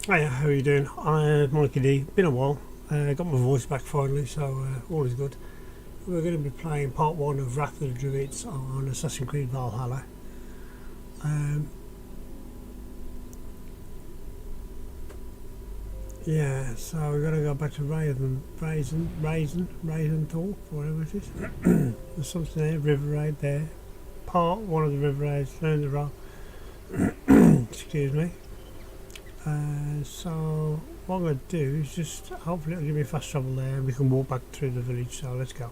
Hey, how are you doing? I'm Mikey D. Been a while. Got my voice back finally, so all is good. We're going to be playing part one of Wrath of the Druids on Assassin's Creed Valhalla. Yeah, so we're going to go back to Raisin whatever it is. There's something there, River Raid there. Part one of the River Raids, learn the roll. Excuse me. So what I'm going to do is just hopefully it'll give me fast travel there and we can walk back through the village, so let's go.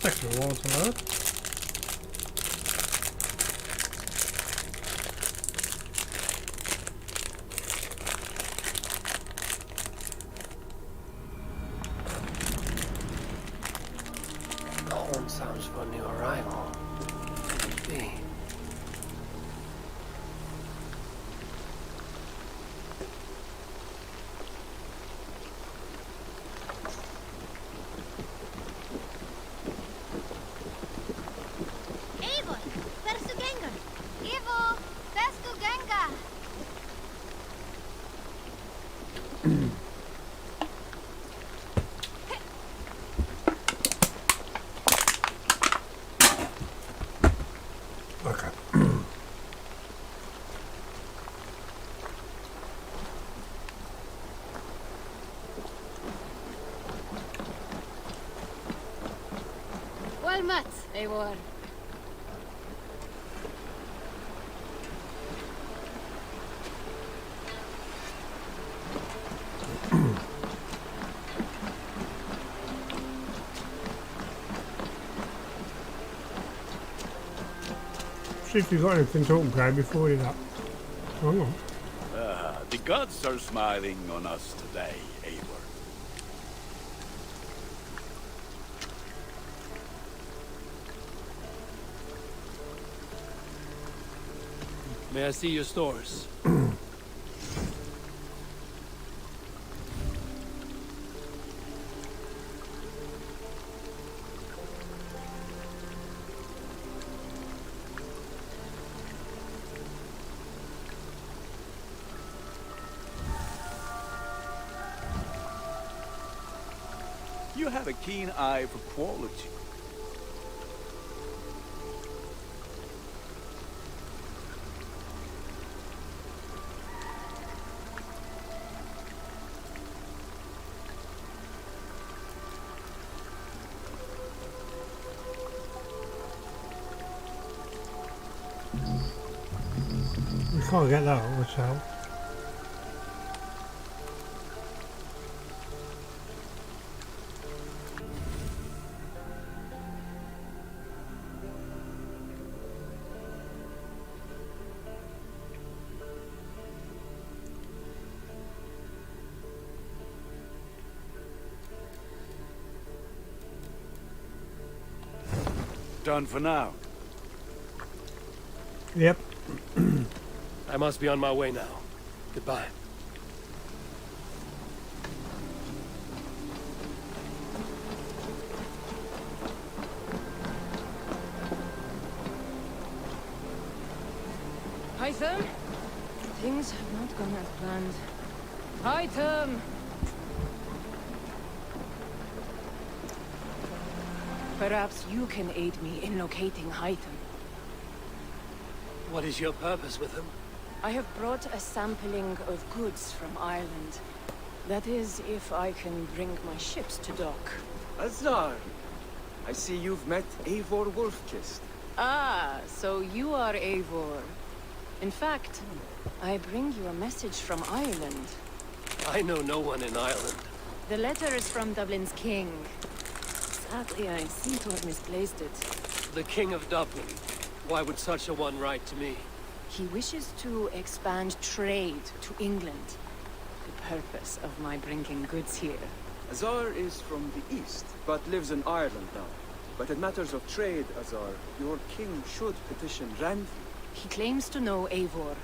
Takes a while to load. The horn sounds for a new arrival. What could it be? Eivor, versu gengar. Eivor, versu gengar. Okay. Well met, Eivor. See if you've got anything to upgrade before you do that. Hang on. The gods are smiling on us today, Eivor. May I see your stores? You have a keen eye for quality. We can't get that, watch out. Done for now. Yep. I must be on my way now. Goodbye. Hytham? Things have not gone as planned. Hytham! Perhaps you can aid me in locating Hytham. What is your purpose with him? I have brought a sampling of goods from Ireland. That is, if I can bring my ships to dock. Azar! I see you've met Eivor Wolfkist. Ah, so you are Eivor. In fact, I bring you a message from Ireland. I know no one in Ireland. The letter is from Dublin's king. Sadly, I seem to have misplaced it. The King of Dublin. Why would such a one write to me? He wishes to expand trade to England. The purpose of my bringing goods here. Azar is from the east, but lives in Ireland now. But in matters of trade, Azar, your king should petition Ranvi. He claims to know Eivor.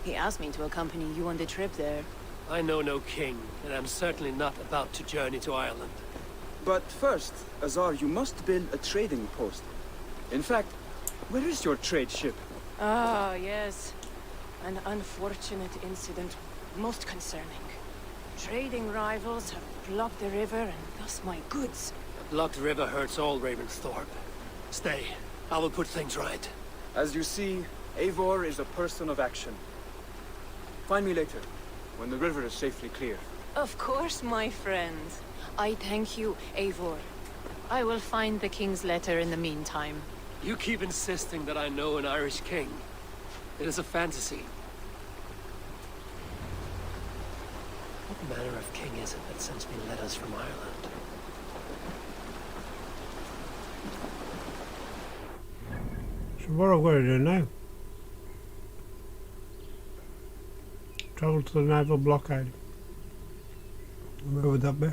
He asked me to accompany you on the trip there. I know no king, and I'm certainly not about to journey to Ireland. But first, Azar, you must build a trading post. In fact, where is your trade ship? Ah, yes. An unfortunate incident, most concerning. Trading rivals have blocked the river and thus my goods. A blocked river hurts all Ravensthorpe. Stay. I will put things right. As you see, Eivor is a person of action. Find me later, when the river is safely clear. Of course, my friend. I thank you, Eivor. I will find the king's letter in the meantime. You keep insisting that I know an Irish king. It is a fantasy. What manner of king is it that sends me letters from Ireland? So what I've got to do now? Travel to the naval blockade. Where would that be?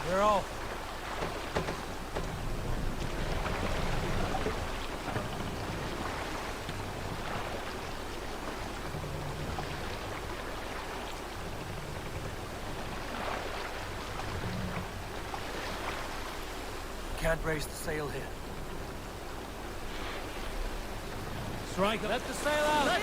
We're off. Can't raise the sail here. Strike, let the sail out!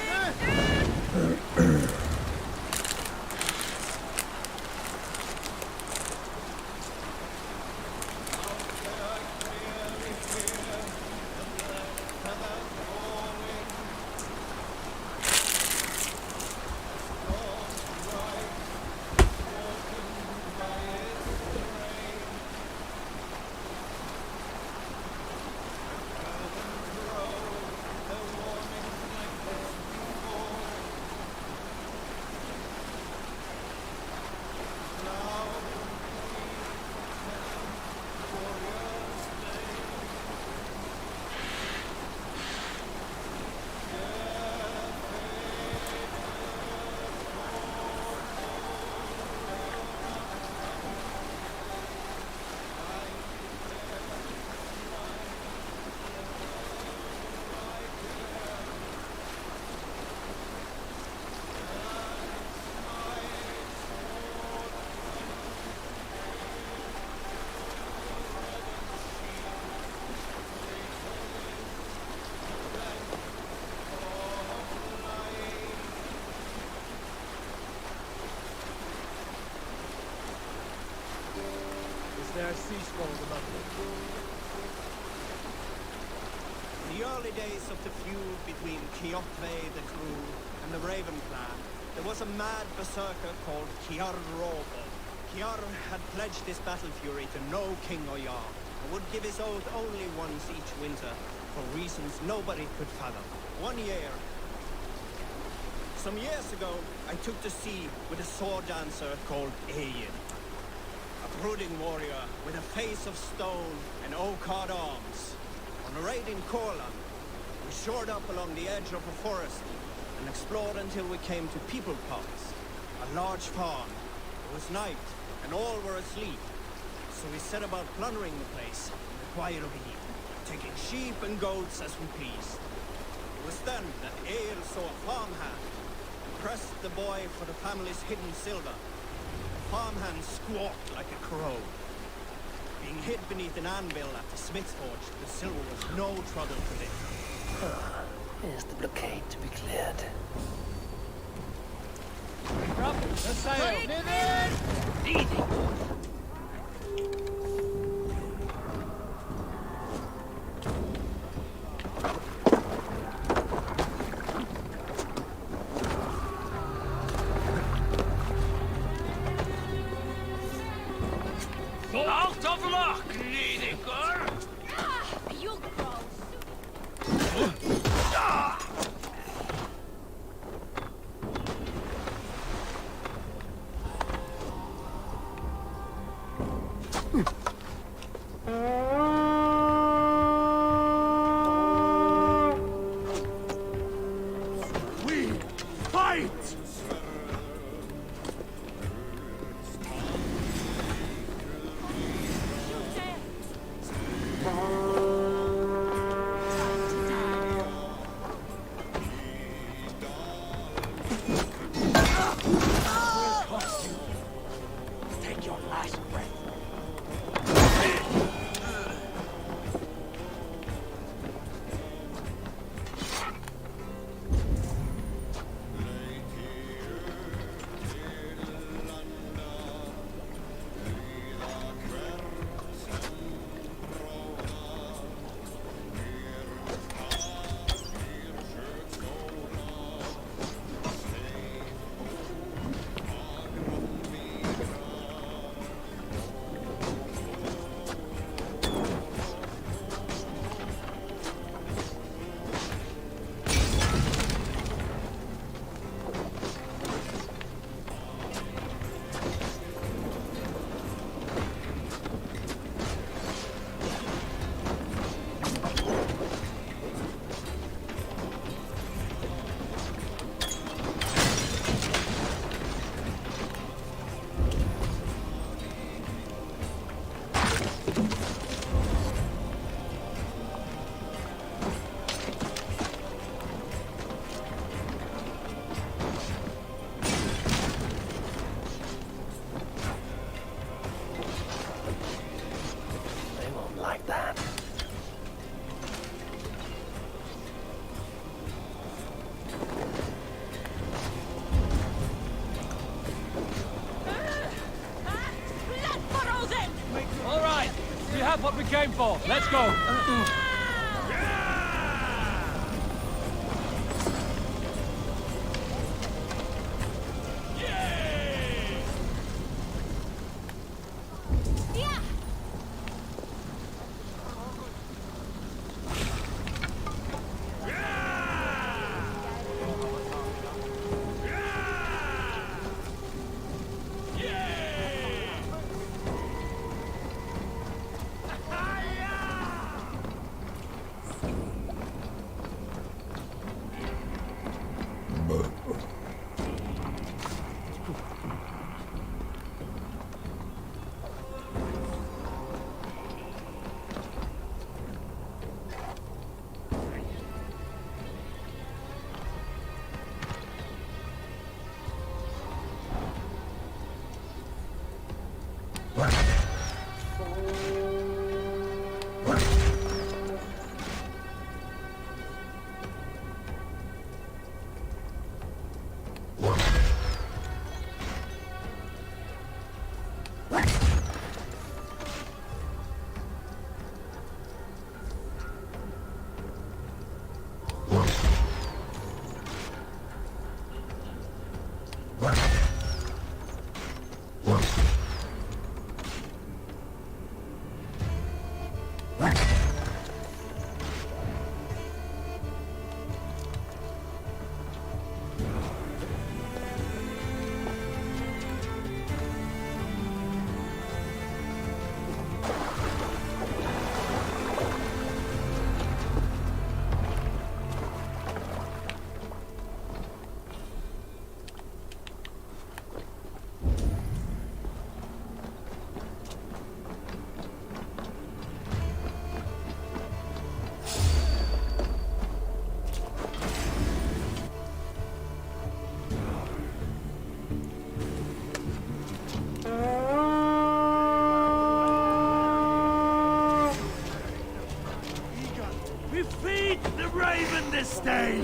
There are sea scrolls above them. In the early days of the feud between Ciotve the Crew and the Raven clan, there was a mad berserker called Ciar Robo. Ciar had pledged his battle fury to no king or jarl, and would give his oath only once each winter, for reasons nobody could fathom. Some years ago, I took to sea with a sword dancer called Eivor. A brooding warrior with a face of stone and oak-hard arms. On a raid in Corlan, we shored up along the edge of a forest and explored until we came to People Pass, a large farm It was night, and all were asleep. So we set about plundering the place in the quiet of the evening, taking sheep and goats as we pleased. It was then that Eivor saw a farmhand and pressed the boy for the family's hidden silver. The farmhand squawked like a crow. Being hid beneath an anvil at the smith's forge, the silver was no trouble to lift. Here's the blockade to be cleared. The sail! Out of luck, Nidiker! You gross. We fight! Take your last breath. They won't like that. Blood furrows in! All right, we have what we came for. Let's go. Yeah! Take the raven this day!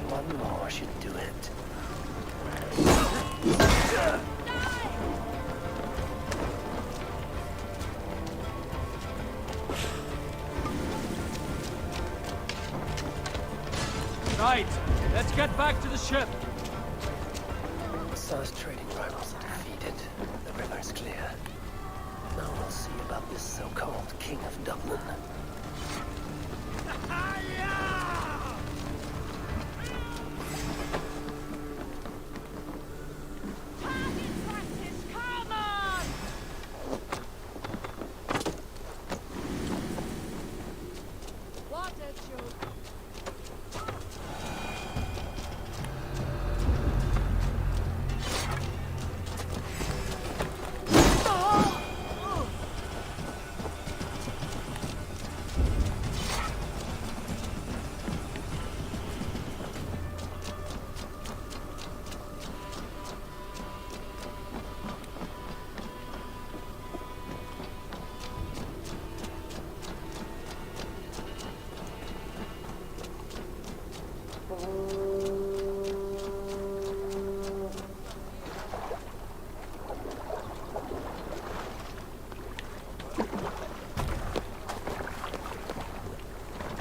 One more should do it. Right, let's get back to the ship. South trading rivals are defeated. The river's clear. Now we'll see about this so-called King of Dublin. Target practice, come on! What a joke.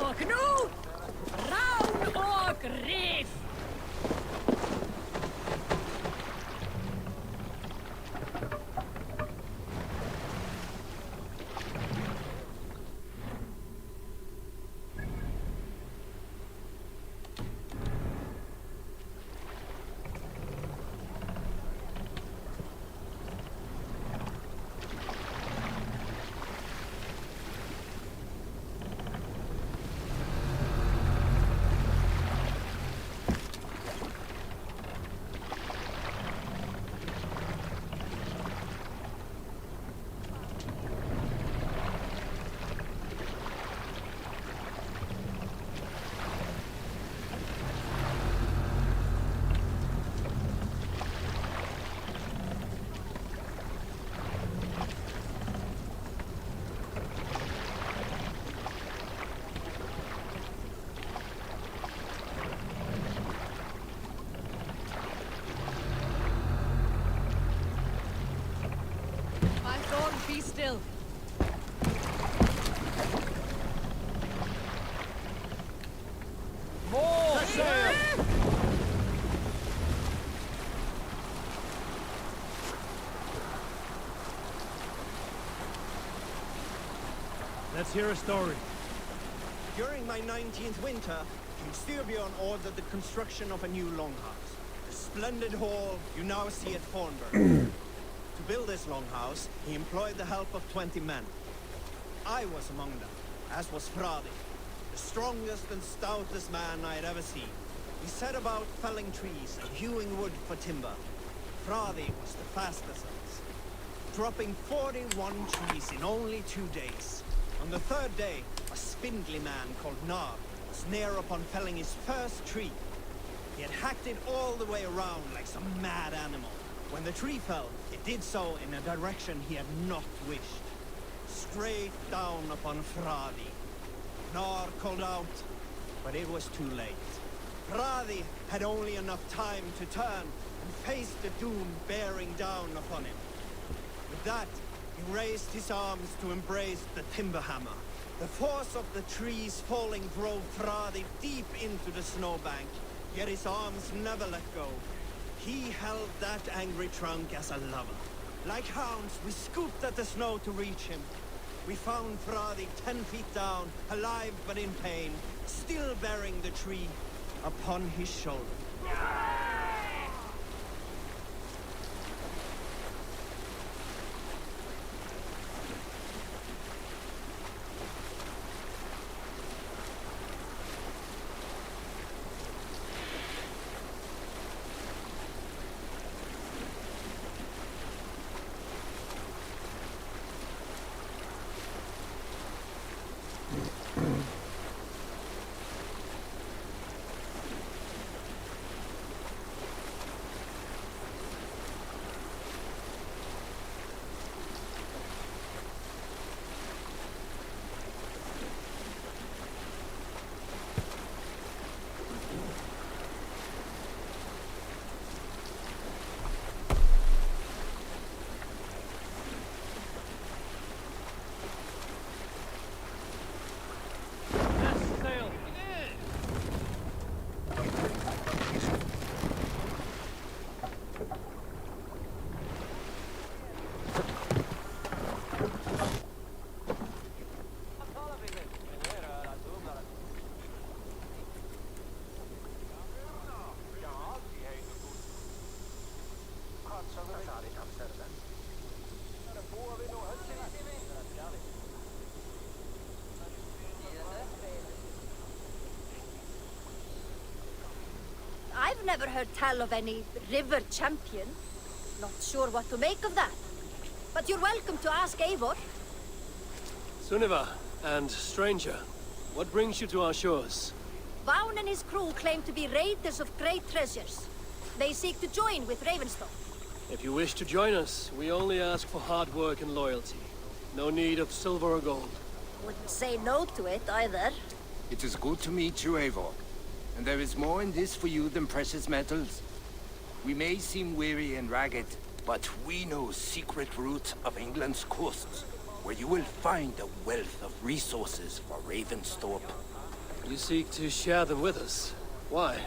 Och nu, round och reef! My thought, be still. More sail! Let's hear a story. During my 19th winter, King Styrbjorn ordered the construction of a new longhouse. The splendid hall you now see at Thornburg. To build this longhouse, he employed the help of 20 men. I was among them, as was Fradi, the strongest and stoutest man I had ever seen. We set about felling trees and hewing wood for timber. Fradi was the fastest of us, dropping 41 trees in only 2 days. On the third day, a spindly man called Nar was near upon felling his first tree. He had hacked it all the way around like some mad animal. When the tree fell, it did so in a direction he had not wished. Straight down upon Fradi. Nar called out, but it was too late. Fradi had only enough time to turn and face the doom bearing down upon him. With that, He raised his arms to embrace the timber hammer. The force of the trees falling drove Fradi deep into the snowbank, yet his arms never let go. He held that angry trunk as a lover. Like hounds, we scooped at the snow to reach him. We found Fradi 10 feet down, alive but in pain, still bearing the tree upon his shoulder. I've never heard tell of any river champion. Not sure what to make of that. But you're welcome to ask Eivor. Sunniva, and stranger, what brings you to our shores? Vaun and his crew claim to be raiders of great treasures. They seek to join with Ravenstone. If you wish to join us, we only ask for hard work and loyalty. No need of silver or gold. Wouldn't say no to it either. It is good to meet you, Eivor. And there is more in this for you than precious metals. We may seem weary and ragged, but we know secret routes of England's coasts, where you will find a wealth of resources for Ravensthorpe. You seek to share them with us. Why?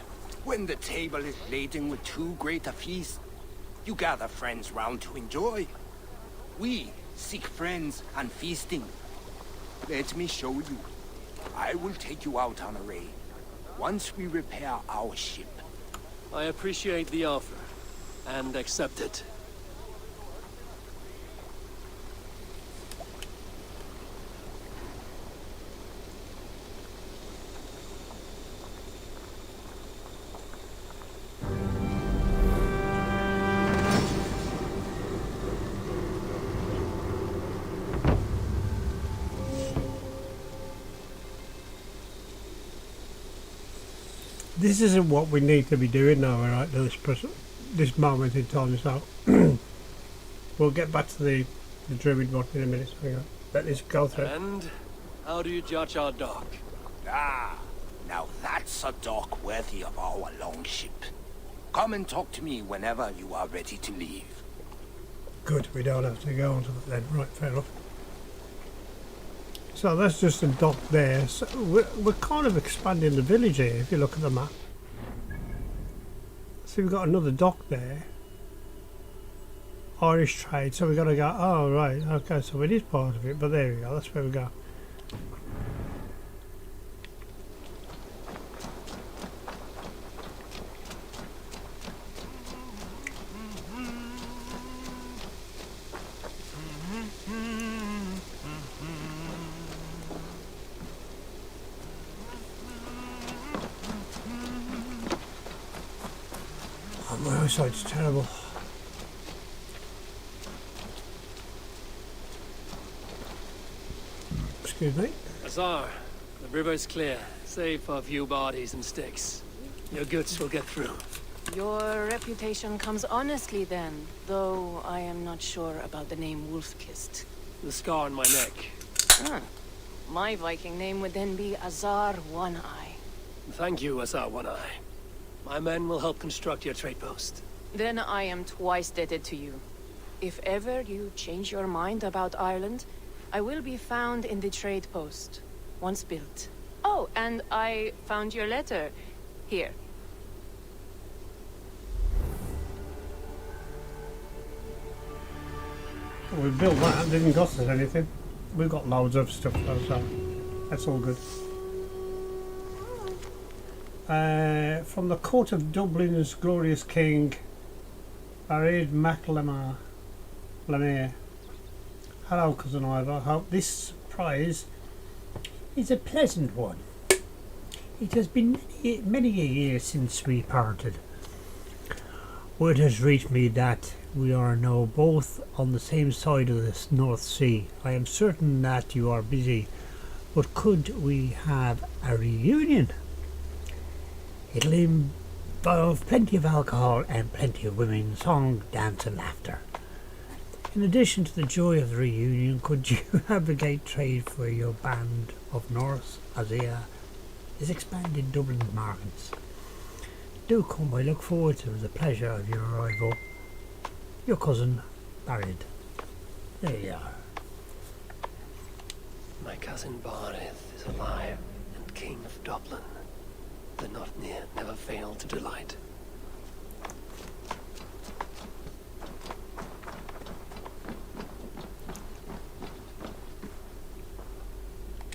When the table is laden with too great a feast, you gather friends round to enjoy. We seek friends and feasting. Let me show you. I will take you out on a raid. Once we repair our ship. I appreciate the offer, and accept it. This isn't what we need to be doing now, right? This moment in time, so we'll get back to the druid one in a minute. So let this go through. And how do you judge our dock? Ah, now that's a dock worthy of our longship. Come and talk to me whenever you are ready to leave. Good, we don't have to go on to that then. Right, fair enough. So that's just a dock there. So we're kind of expanding the village here, if you look at the map. See, we've got another dock there. Irish trade, so we've got to go, oh right, okay, so it is part of it, but there we go, that's where we go. My eyesight's terrible. Excuse me. Azar, the river's clear, save for a few bodies and sticks. Your goods will get through. Your reputation comes honestly then, though I am not sure about the name Wolfkist. The scar on my neck. Huh. My Viking name would then be Azar One-Eye. Thank you, Azar One-Eye. My men will help construct your trade post. Then I am twice indebted to you. If ever you change your mind about Ireland, I will be found in the trade post, once built. Oh, and I found your letter. Here. We built that, it didn't cost us anything. We've got loads of stuff though, so that's all good. From the court of Dublin's glorious king, Arid MacLemar. Hello, cousin Ivor. I hope this surprise is a pleasant one. It has been many a year since we parted. Word has reached me that we are now both on the same side of the North Sea. I am certain that you are busy, but could we have a reunion? It'll involve plenty of alcohol and plenty of women, song, dance and laughter. In addition to the joy of the reunion, could you advocate trade for your band of Norse as is expanding Dublin's markets? Do come, I look forward to the pleasure of your arrival. Your cousin, Barid. There you are. My cousin Barith is alive and king of Dublin. The Notnir never failed to delight.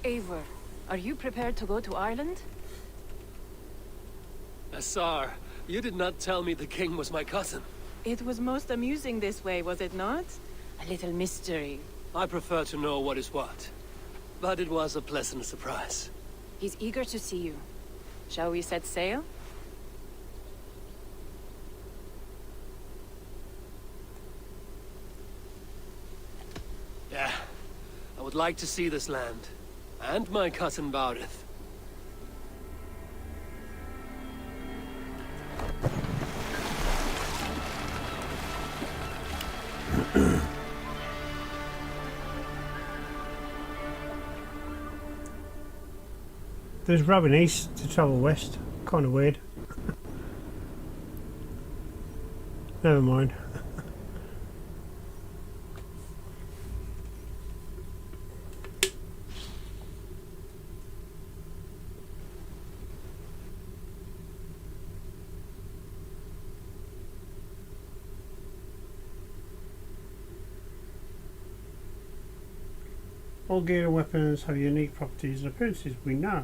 Eivor, are you prepared to go to Ireland? Asar, you did not tell me the king was my cousin. It was most amusing this way, was it not? A little mystery. I prefer to know what is what. But it was a pleasant surprise. He's eager to see you. Shall we set sail? Yeah. I would like to see this land. And my cousin Barith. There's rowing east to travel west. Kind of weird. Never mind. All gear and weapons have unique properties and appearances, we know.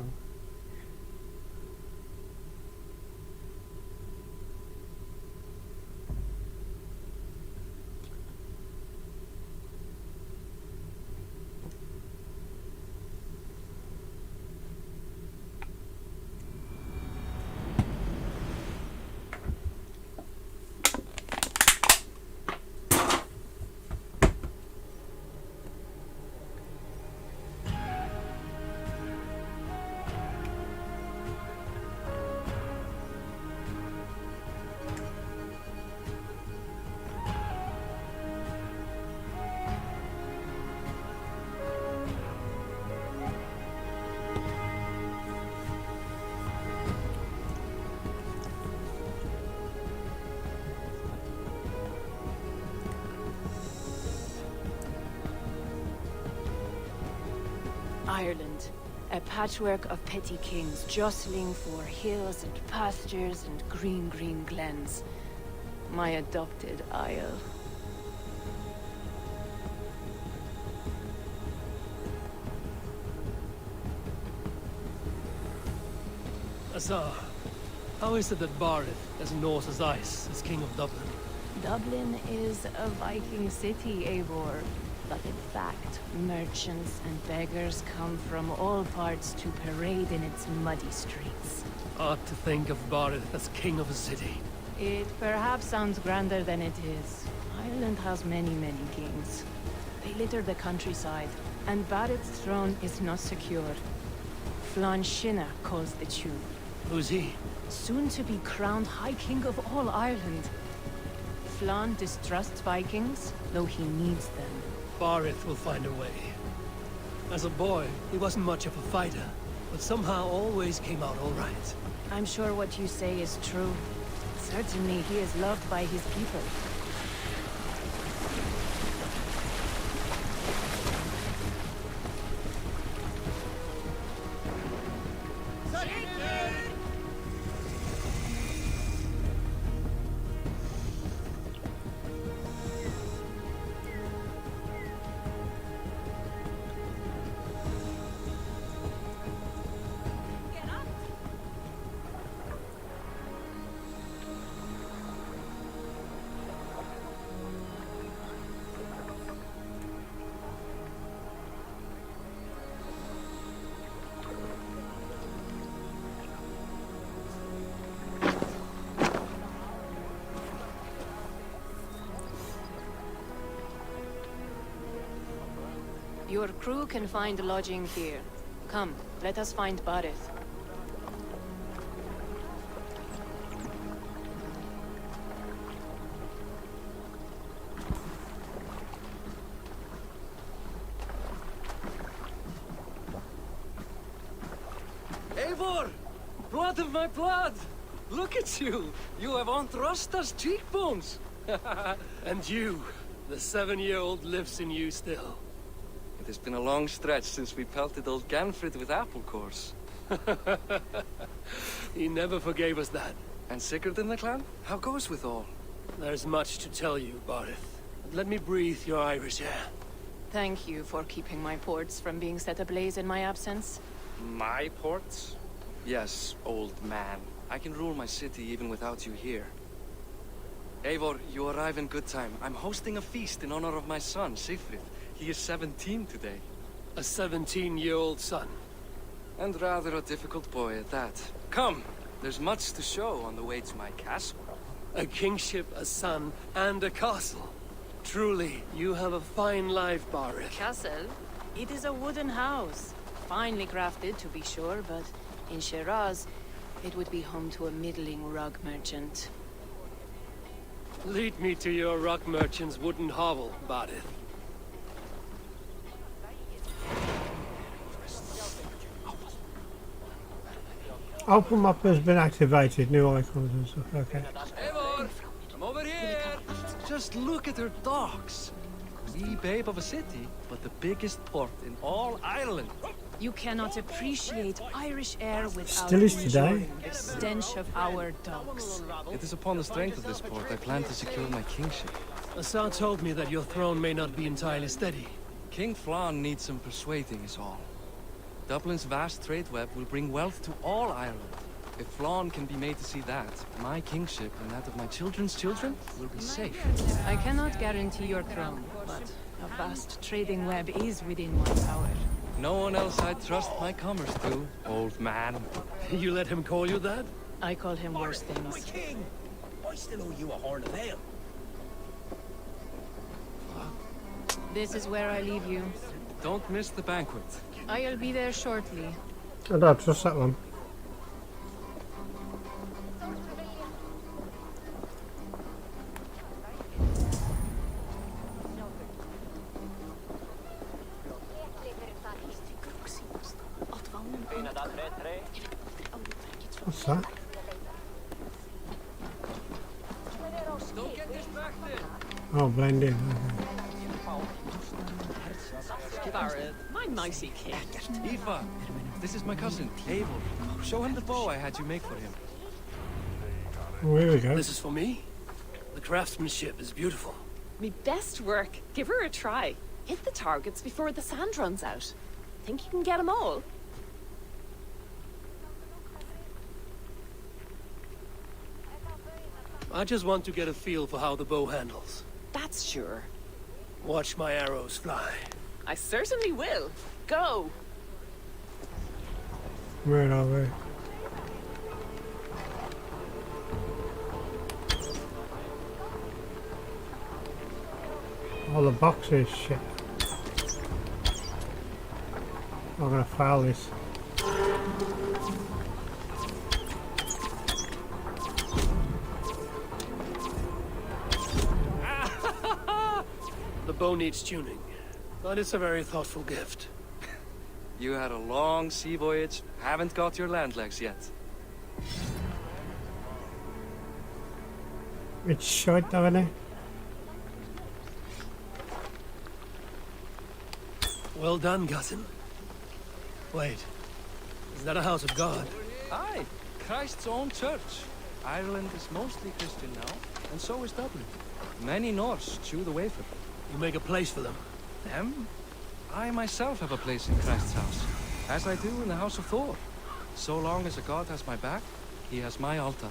Ireland, a patchwork of petty kings jostling for hills and pastures and green, green glens. My adopted isle. Asar, how is it that Barith, as Norse as ice, is king of Dublin? Dublin is a Viking city, Eivor. But in fact, merchants and beggars come from all parts to parade in its muddy streets. Odd to think of Barith as king of a city. It perhaps sounds grander than it is. Ireland has many, many kings. They litter the countryside, and Barith's throne is not secure. Flann Sinna calls the tune. Who's he? Soon to be crowned High King of all Ireland. Flann distrusts Vikings, though he needs them. Barith will find a way. As a boy, he wasn't much of a fighter, but somehow always came out all right. I'm sure what you say is true. Certainly he is loved by his people. Your crew can find lodging here. Come, let us find Barith. Eivor! Blood of my blood! Look at you! You have Aunt Rosta's cheekbones! And you, the 7-year-old lives in you still. It has been a long stretch since we pelted old Ganfrid with apple cores. He never forgave us that. And Sigurd in the clan? How goes with all? There's much to tell you, Barith. Let me breathe your Irish air. Thank you for keeping my ports from being set ablaze in my absence. My ports? Yes, old man. I can rule my city even without you here. Eivor, you arrive in good time. I'm hosting a feast in honor of my son, Sigfrid. He is 17 today. A 17-year-old son. And rather a difficult boy at that. Come, there's much to show on the way to my castle. A kingship, a son, and a castle. Truly, you have a fine life, Barith. Castle? It is a wooden house. Finely crafted, to be sure, but in Shiraz, it would be home to a middling rug merchant. Lead me to your rock merchant's wooden hovel, Barith. Open map has been activated, new icons and stuff, okay. Eivor, come over here! Just look at her docks. Wee babe of a city, but the biggest port in all Ireland. You cannot appreciate Irish air without Still is today. enjoying the stench of our docks. It is upon the strength of this port I plan to secure my kingship. Assar told me that your throne may not be entirely steady. King Flann needs some persuading is all. Dublin's vast trade web will bring wealth to all Ireland. If Flann can be made to see that, my kingship and that of my children's children will be safe. I cannot guarantee your throne, but a vast trading web is within my power. No one else I'd trust my commerce to, old man. You let him call you that? I call him worse My things. king! I still owe you a horn of ale. This is where I leave you. Don't miss the banquet. I'll be there shortly. I don't trust that one. What's that? Don't get distracted. Oh, blend in. Barith, my nicey king. Aoife, this is my cousin, Eivor. Show him the bow I had you make for him. Oh, here we go. This is for me? The craftsmanship is beautiful. Me best work. Give her a try. Hit the targets before the sand runs out. Think you can get them all? I just want to get a feel for how the bow handles. That's sure. Watch my arrows fly. I certainly will. Go! Where are we? All the boxes, shit. I'm gonna file this. The bow needs tuning, but it's a very thoughtful gift. You had a long sea voyage, haven't got your land legs yet. It's short, haven't it? Well done, cousin. Wait, is that a house of God? Aye, Christ's own church. Ireland is mostly Christian now, and so is Dublin. Many Norse chew the wafer. You make a place for them. Them? I myself have a place in Christ's house, as I do in the house of Thor. So long as a god has my back, he has my altar.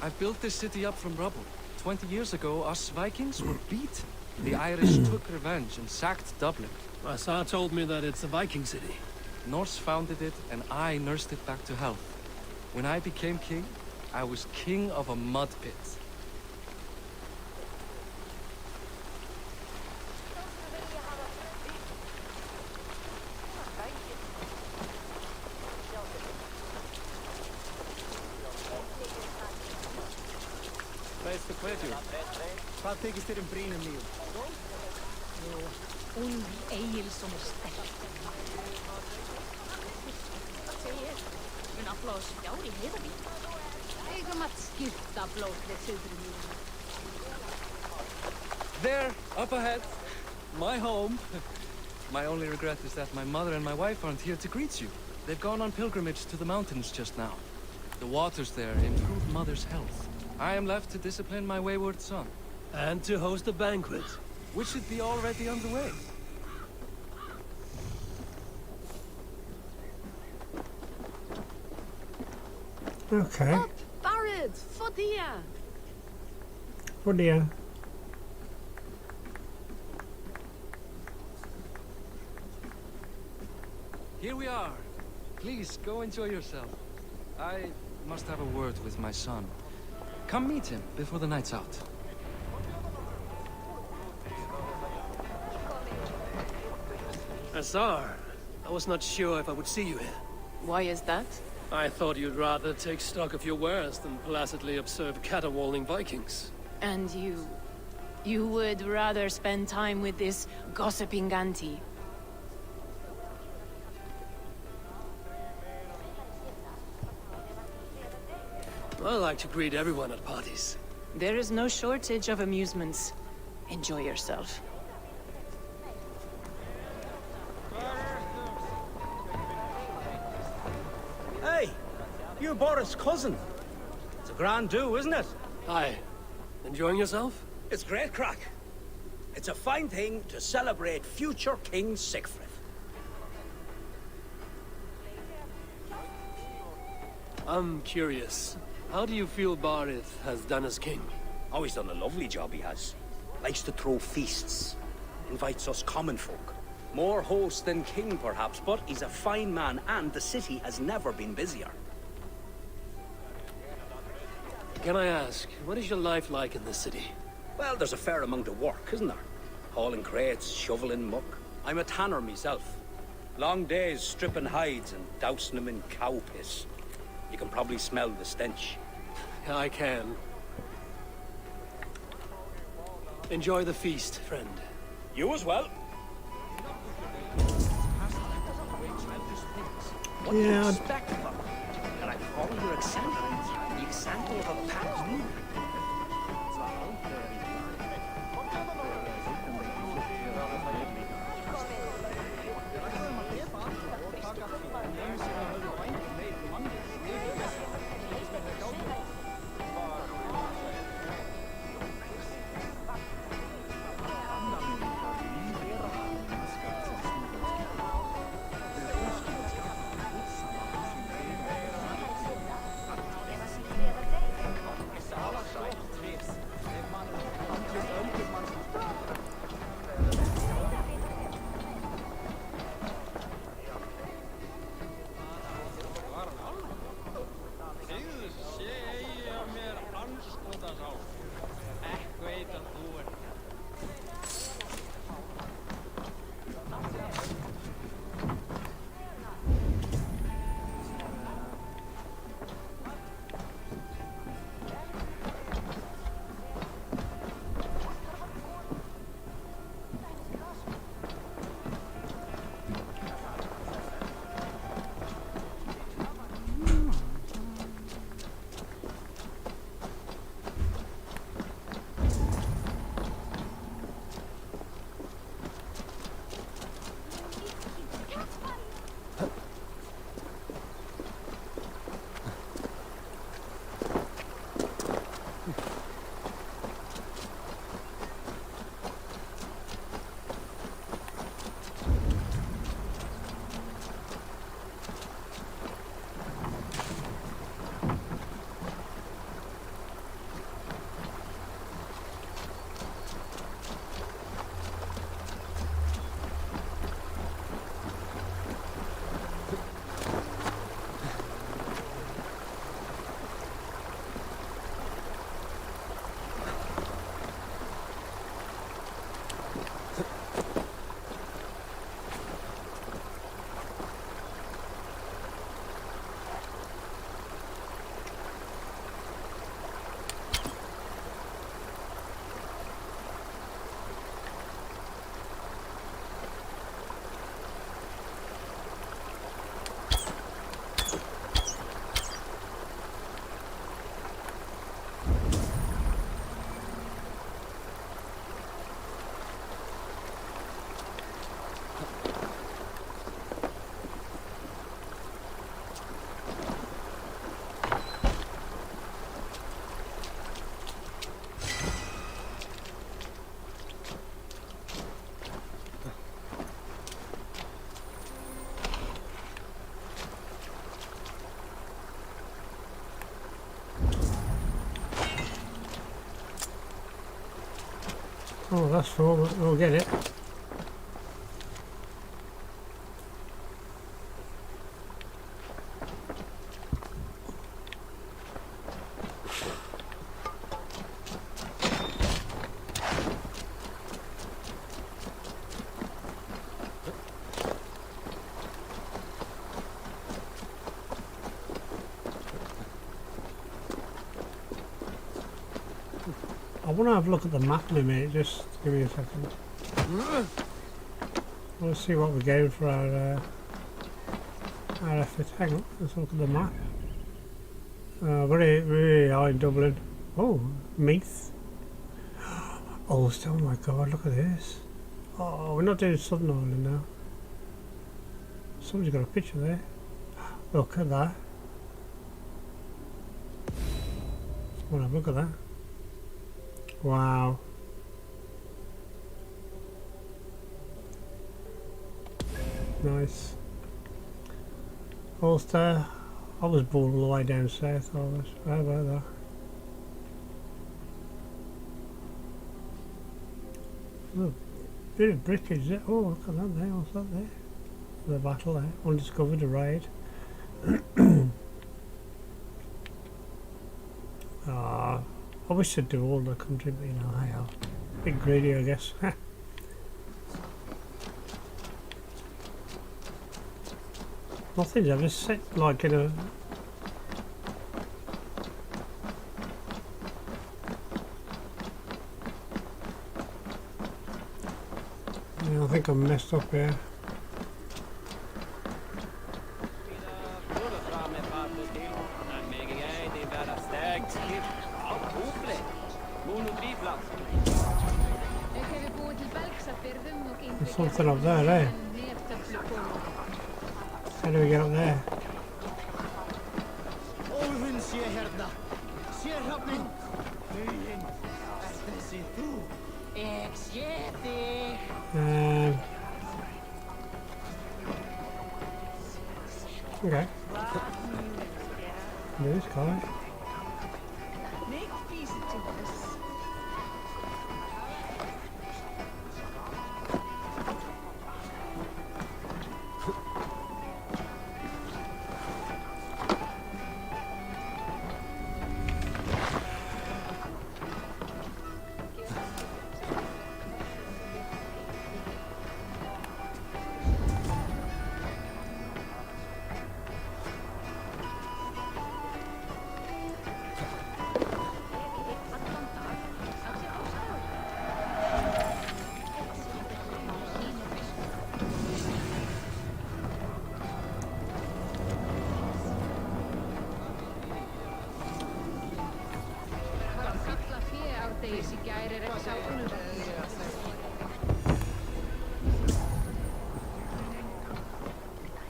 I built this city up from rubble. 20 years ago, us Vikings were beaten. The Irish took revenge and sacked Dublin. Assar told me that it's a Viking city. Norse founded it, and I nursed it back to health. When I became king, I was king of a mud pit. Best to quit you. Hvað þykist þér brýnum líf? Úlf Egil som sterk. Hvað segir ég? Mun afla á skjár í heiðavík. Eigum að skipta blóðlið söðrum í. There, up ahead. My home. My only regret is that my mother and my wife aren't here to greet you. They've gone on pilgrimage to the mountains just now. The waters there improve Mother's health. I am left to discipline my wayward son. And to host a banquet. Which should be already underway. Okay. Up, Barrett, Fodia. Oh dear. Here we are. Please, go enjoy yourself. I must have a word with my son. Come meet him before the night's out. Azar, I was not sure if I would see you here. Why is that? I thought you'd rather take stock of your wares than placidly observe caterwauling Vikings. And you... You would rather spend time with this gossiping auntie. I like to greet everyone at parties. There is no shortage of amusements. Enjoy yourself. Hey, you're Boris' cousin. It's a grand do, isn't it? Hi. Enjoying yourself? It's great crack. It's a fine thing to celebrate future King Sigfrid. I'm curious. How do you feel Barith has done as king? Oh, he's done a lovely job, he has. Likes to throw feasts. Invites us common folk. More host than king, perhaps, but he's a fine man, and the city has never been busier. Can I ask, what is your life like in this city? Well, there's a fair amount of work, isn't there? Hauling crates, shoveling muck. I'm a tanner myself. Long days stripping hides and dousing them in cow piss. You can probably smell the stench. I can. Enjoy the feast, friend. You as well. What do you expect of them? That I follow your example? The example of a pack leader. Oh, that's full, but we'll get it. I want to have a look at the map in a minute, just give me a second. Let's see what we're getting for our effort. Hang on, let's look at the map. Very high in Dublin. Oh, Meath. Ulster, oh my god, look at this. Oh, we're not doing Southern Ireland now. Somebody's got a picture there. Look at that. Well, look at that. Wow. Nice. Ulster. I was born all the way down south. I was. How about that? Oh, bit of brickage there. Oh, look at that there. What's that there? The battle there. Undiscovered a raid. Ah. I wish I'd do all the country, but you know, I am a bit greedy, I guess. Nothing's ever set like in a... Yeah, I think I'm messed up here. There's something up there, eh? How do we get up there? Okay. This guy.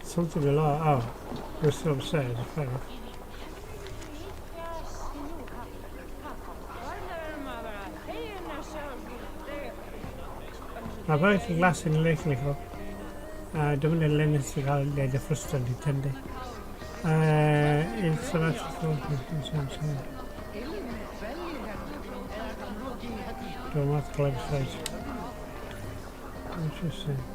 Something like, oh, you're still upstairs, fair enough. Ma poi che classe in elettrico dove l'elettrica è frustrante, tende. Il sonato dramatic legislation. Interesting.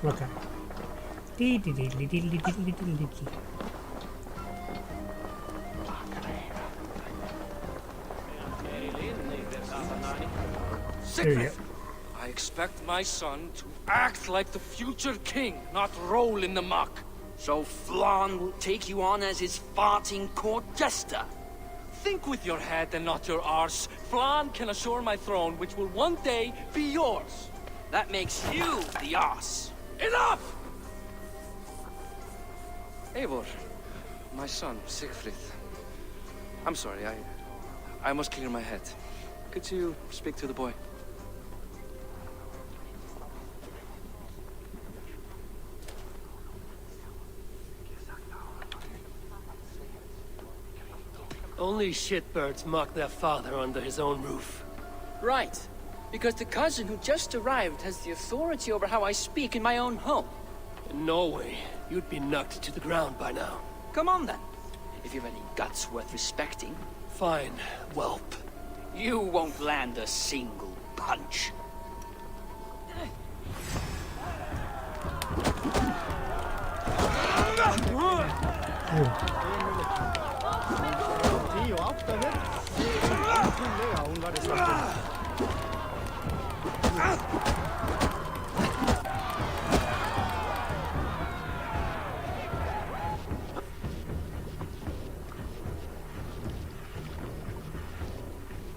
Okay. Siegfried! I expect my son to act like the future king, not roll in the muck. So Flann will take you on as his farting court jester? Think with your head and not your arse. Flann can assure my throne, which will one day be yours. That makes you the arse. Enough! Eivor, my son, Siegfried. I'm sorry, I must clear my head. Could you speak to the boy? Only shitbirds mock their father under his own roof. Right. Because the cousin who just arrived has the authority over how I speak in my own home. In Norway, you'd be knocked to the ground by now. Come on then, if you've any guts worth respecting. Fine, whelp. You won't land a single punch.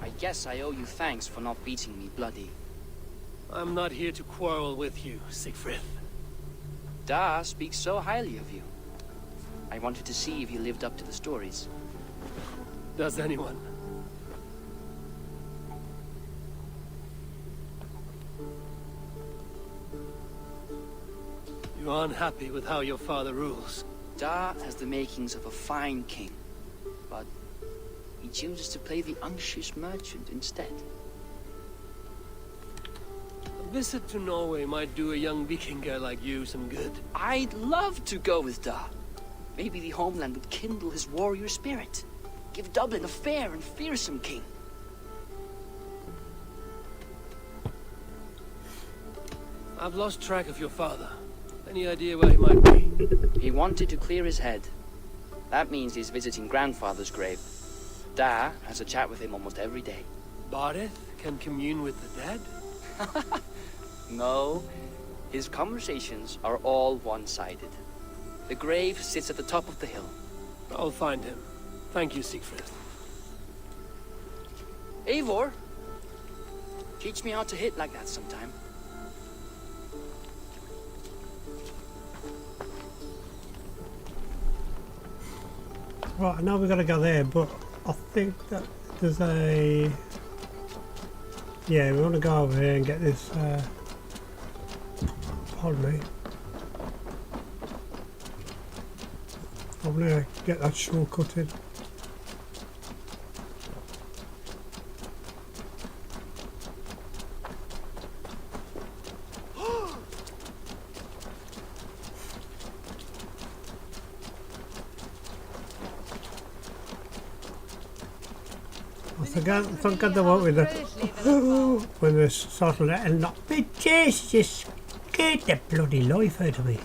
I guess I owe you thanks for not beating me bloody. I'm not here to quarrel with you, Siegfried. Da speaks so highly of you. I wanted to see if you lived up to the stories. Does anyone? You're unhappy with how your father rules? Da has the makings of a fine king, but he chooses to play the unctuous merchant instead. A visit to Norway might do a young Viking girl like you some good. I'd love to go with Da. Maybe the homeland would kindle his warrior spirit. Give Dublin a fair and fearsome king. I've lost track of your father. Any idea where he might be? He wanted to clear his head. That means he's visiting grandfather's grave. Da has a chat with him almost every day. Bareth can commune with the dead? No, his conversations are all one-sided. The grave sits at the top of the hill. I'll find him. Thank you, Siegfried. Eivor, teach me how to hit like that sometime. Right, I know we've got to go there, but I think that there's a... Yeah, we want to go over here and get this... Pardon me. I'm going to get that shortcut in. I forgot the one with the when the sort of and not bitches just scared the bloody life out of me.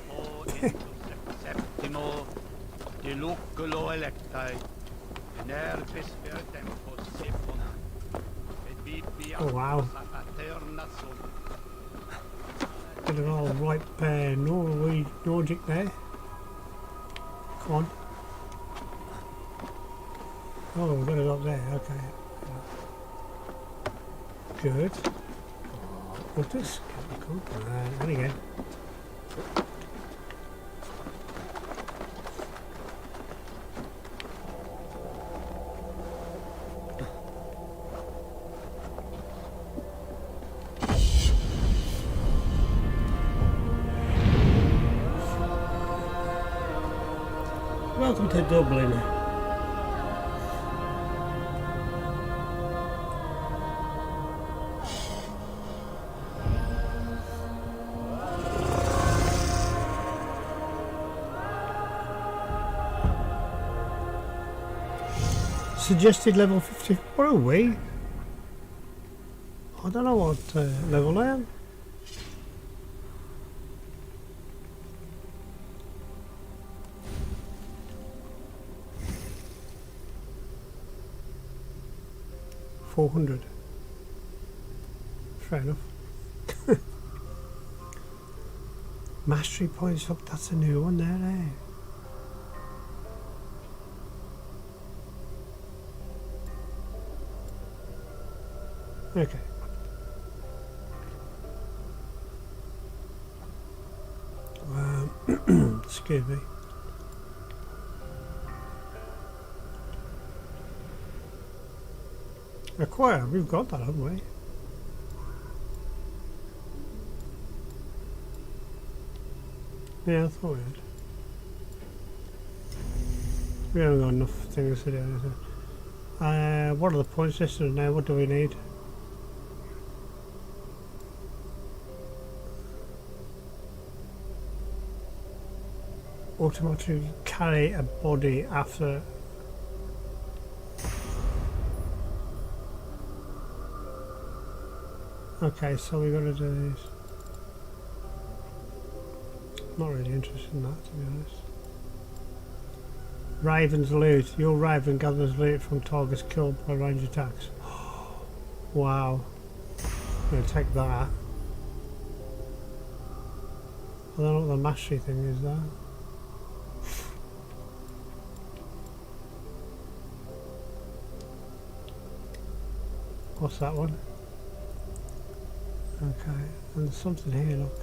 Oh wow. Get it all right Nordic there. Come on. Oh, we've got it up there, okay. Good. What's this? And again. Welcome to Dublin. Suggested level 50. Where are we? I don't know what level I am. $400. Fair enough. Mastery points. Look, that's a new one there. Eh? Okay. Excuse me. Acquire, we've got that, haven't we? Yeah, I thought we had. We haven't got enough things to do. What are the point systems now? What do we need? automatically carry a body after. Okay, so we're going to do this. Not really interested in that, to be honest. Raven's loot. Your raven gathers loot from targets killed by range attacks. Wow. I'm going to take that. I don't know what the mastery thing is though. What's that one? Okay, and there's something here, look.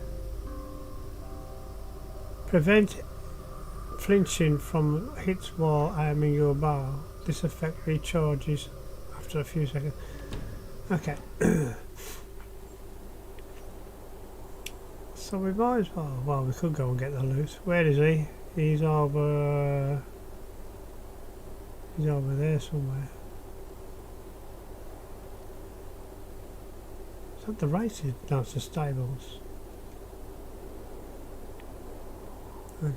Prevent flinching from hits while aiming your bow. This effect recharges after a few seconds. Okay. So we might as well, well, we could go and get the loot. Where is he? He's over there somewhere. Is that the races? No, it's the stables. Okay.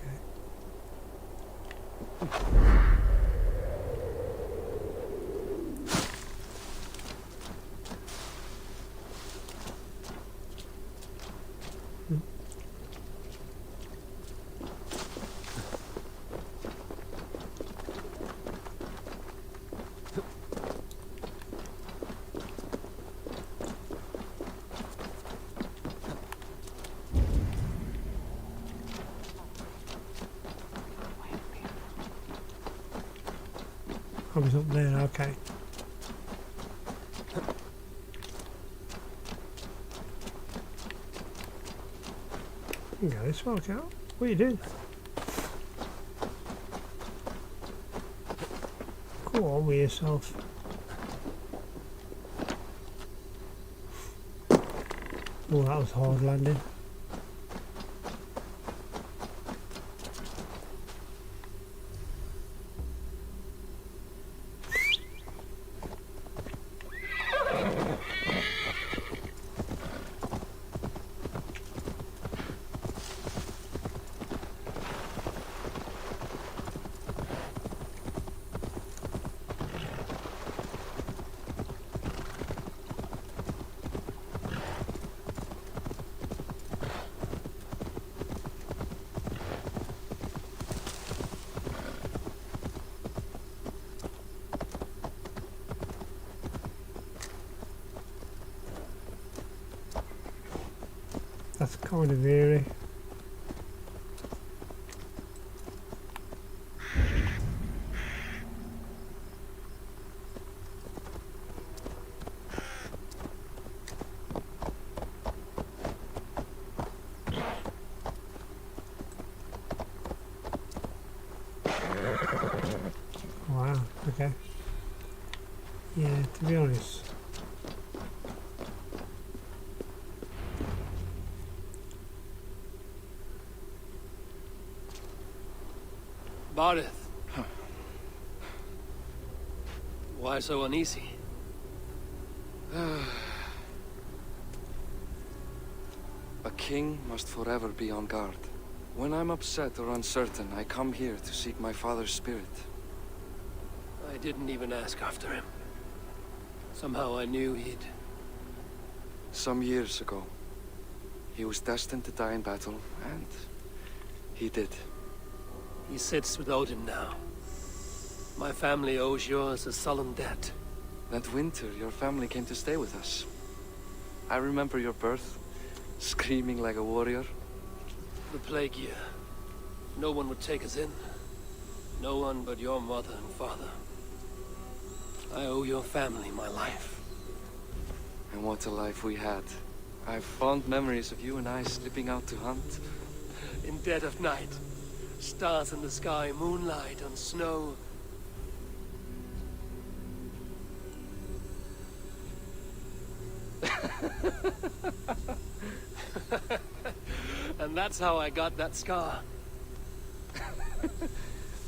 I was up there, okay. You can go this way, okay. What are you doing? Go on with yourself. Oh, that was hard landing. That's kind of eerie. Wow, okay. Yeah, to be honest. Barith. Why so uneasy? A king must forever be on guard. When I'm upset or uncertain, I come here to seek my father's spirit. I didn't even ask after him. Somehow I knew he'd... Some years ago, he was destined to die in battle, and he did. He sits with Odin now. My family owes yours a sullen debt. That winter, your family came to stay with us. I remember your birth, screaming like a warrior. The plague year. No one would take us in. No one but your mother and father. I owe your family my life. And what a life we had. I have fond memories of you and I slipping out to hunt. In dead of night. Stars in the sky, moonlight on snow. And that's how I got that scar.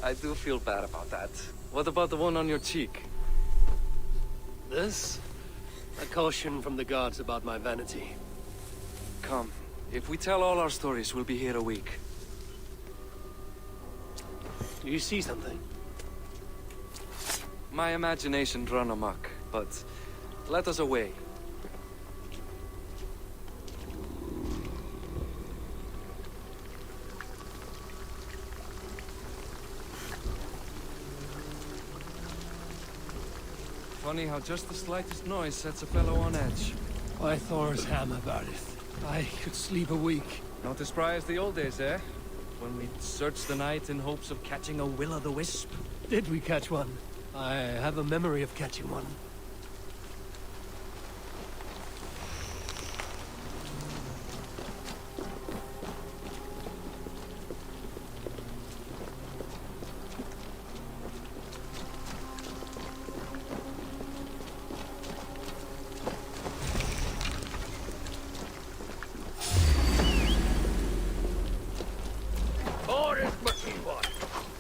I do feel bad about that. What about the one on your cheek? This? A caution from the gods about my vanity. Come. If we tell all our stories, we'll be here a week. Do you see something? My imagination run amok, but let us away. Funny how just the slightest noise sets a fellow on edge. By Thor's hammer, Barith. I could sleep a week. Not as spry as the old days, eh? When we'd search the night in hopes of catching a will-o'-the-wisp. Did we catch one? I have a memory of catching one.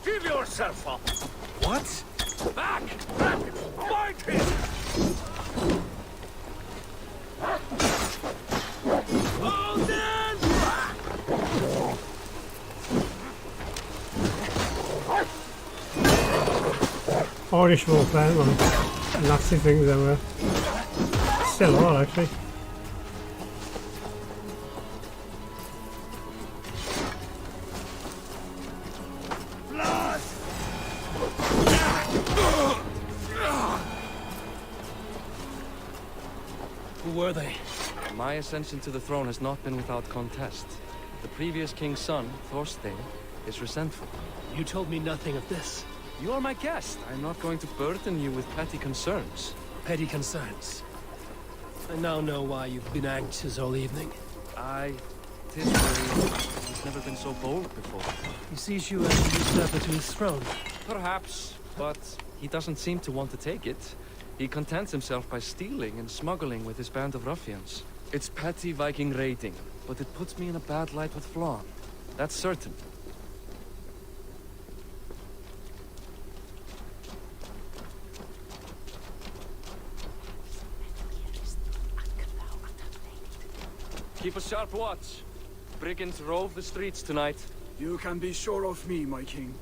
Give yourself up! What? Back! Back! Fight him! Irish warfare, one of the nasty things there were. Still are, actually. Who were they? My ascension to the throne has not been without contest. The previous king's son, Thorstein, is resentful. You told me nothing of this. You are my guest. I'm not going to burden you with petty concerns. Petty concerns. I now know why you've been anxious all evening. Tis worrying. He's never been so bold before. He sees you as a usurper to his throne. Perhaps, but he doesn't seem to want to take it. He contents himself by stealing and smuggling with his band of ruffians. It's petty Viking raiding, but it puts me in a bad light with Flann. That's certain. Keep a sharp watch. Brigands rove the streets tonight. You can be sure of me, my king.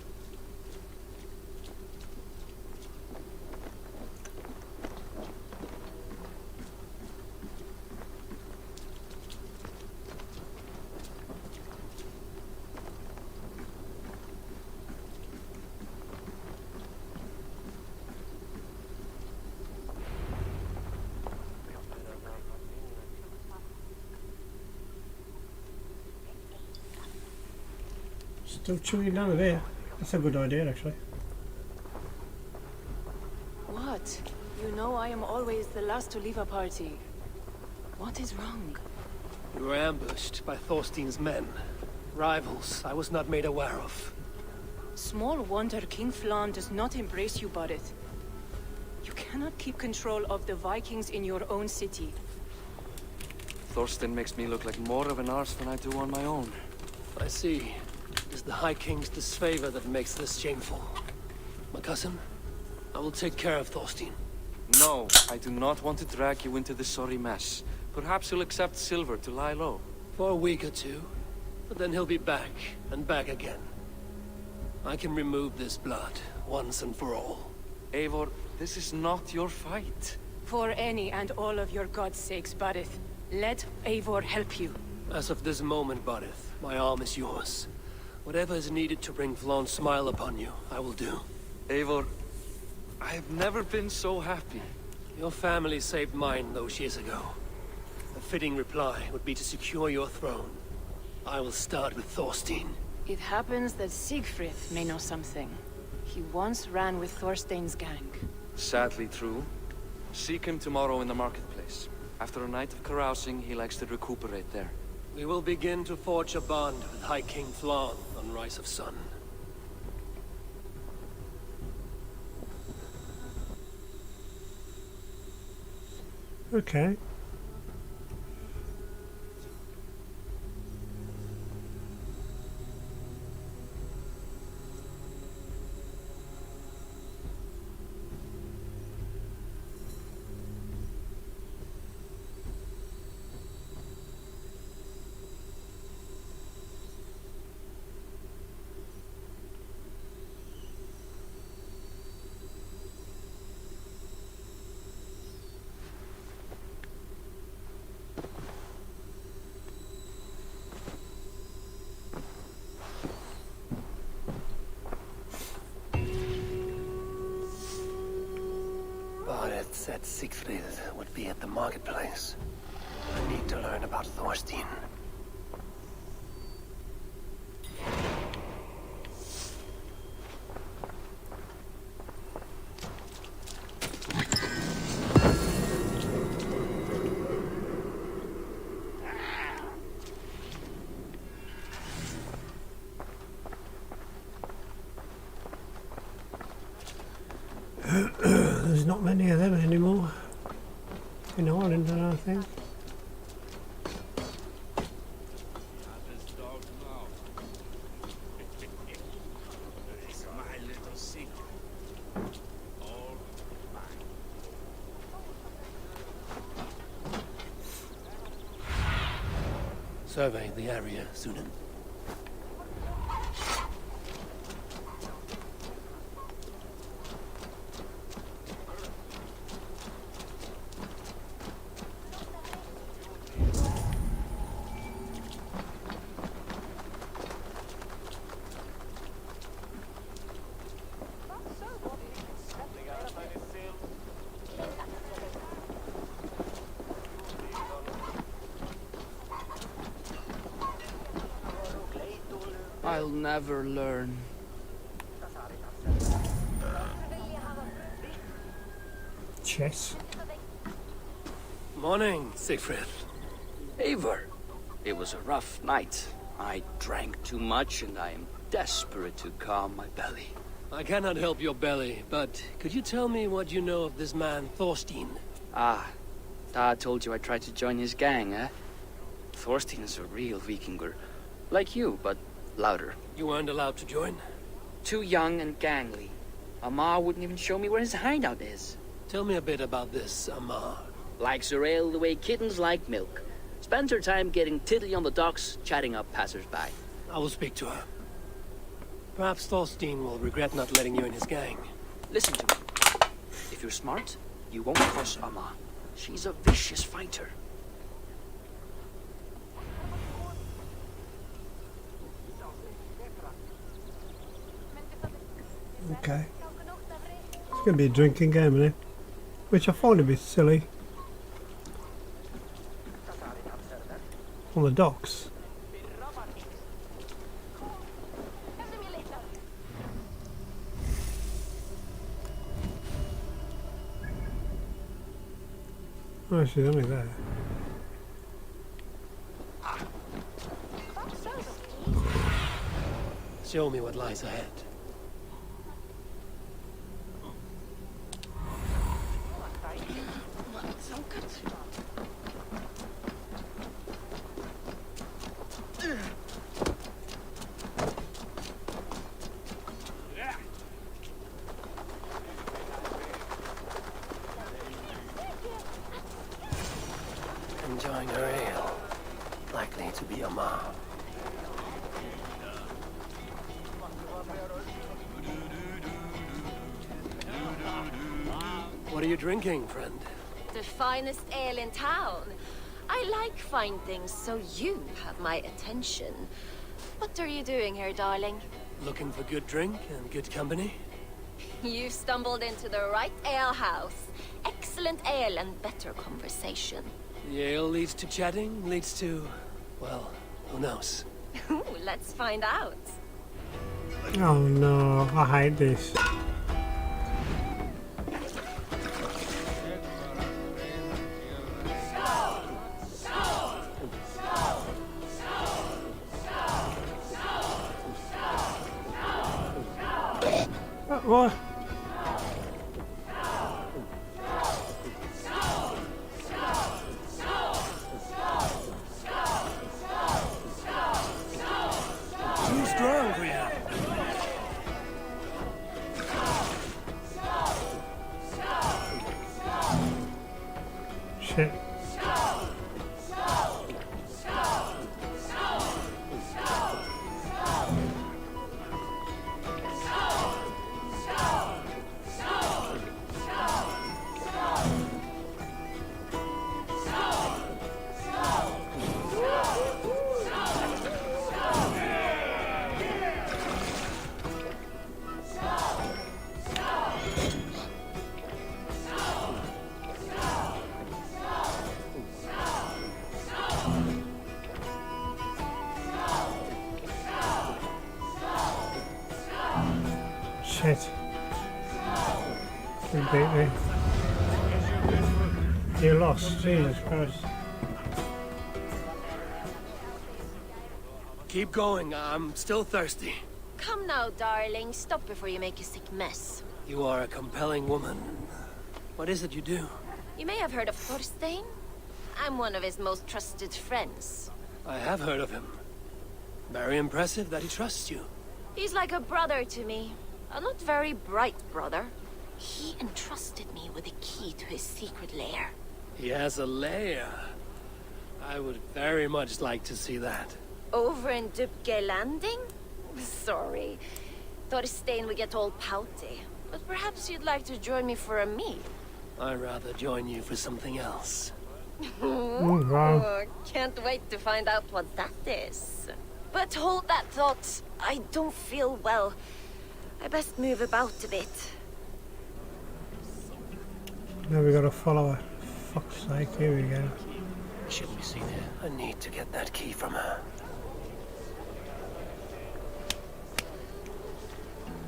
Still chewing down there. That's a good idea, actually. What? You know I am always the last to leave a party. What is wrong? You were ambushed by Thorstein's men. Rivals I was not made aware of. Small wonder King Flann does not embrace you, Barith. You cannot keep control of the Vikings in your own city. Thorstein makes me look like more of an arse than I do on my own. I see. It is the High King's disfavor that makes this shameful. My cousin, I will take care of Thorstein. No, I do not want to drag you into this sorry mess. Perhaps you'll accept silver to lie low. For a week or two, but then he'll be back, and back again. I can remove this blood, once and for all. Eivor, this is not your fight. For any and all of your gods' sakes, Barith, let Eivor help you. As of this moment, Barith, my arm is yours. Whatever is needed to bring Flann's smile upon you, I will do. Eivor, I have never been so happy. Your family saved mine those years ago. A fitting reply would be to secure your throne. I will start with Thorstein. It happens that Siegfried may know something. He once ran with Thorstein's gang. Sadly true. Seek him tomorrow in the marketplace. After a night of carousing, he likes to recuperate there. We will begin to forge a bond with High King Flann on Rise of Sun. Okay. said Siegfried would be at the marketplace. I need to learn about Thorstein. There's not many of them anymore in Ireland, I don't think. Survey the area, Sunan. I'll never learn. Chess. Morning, Siegfried. Eivor, it was a rough night. I drank too much and I am desperate to calm my belly. I cannot help your belly, but could you tell me what you know of this man, Thorstein? Ah, Dad told you I tried to join his gang, eh? Thorstein is a real Vikinger. Like you, but louder. You weren't allowed to join? Too young and gangly. Amar wouldn't even show me where his hideout is. Tell me a bit about this Amar. Likes her ale the way kittens like milk. Spends her time getting tiddly on the docks, chatting up passers-by. I will speak to her. Perhaps Thorstein will regret not letting you in his gang. Listen to me. If you're smart, you won't cross Amar. She's a vicious fighter. Okay. It's going to be a drinking game, isn't it? Which I find a bit silly. On the docks. Oh, she's only there. Show me what lies ahead. Enjoying her ale. Likely to be Amar. What are you drinking, friend? The finest ale in town. I like fine things, so you have my attention. What are you doing here, darling? Looking for good drink and good company? You stumbled into the right alehouse. Excellent ale and better conversation. The ale leads to chatting, leads to... well, who knows? Ooh, let's find out. Oh no, I hate this. What? Too strong for you. Shit. shit. You beat me. You lost, Jesus Christ. Keep going, I'm still thirsty. Come now, darling. Stop before you make a sick mess. You are a compelling woman. What is it you do? You may have heard of Thorstein. I'm one of his most trusted friends. I have heard of him. Very impressive that he trusts you. He's like a brother to me. A not very bright brother. He entrusted me with the key to his secret lair. He has a lair. I would very much like to see that. Over in Dubke Landing? Sorry. Thorstein would get all pouty. But perhaps you'd like to join me for a meal. I'd rather join you for something else. Wow. Can't wait to find out what that is. But hold that thought. I don't feel well. I best move about a bit. Now we gotta follow her. Fuck's sake, here we go. Shouldn't be seen here. I need to get that key from her.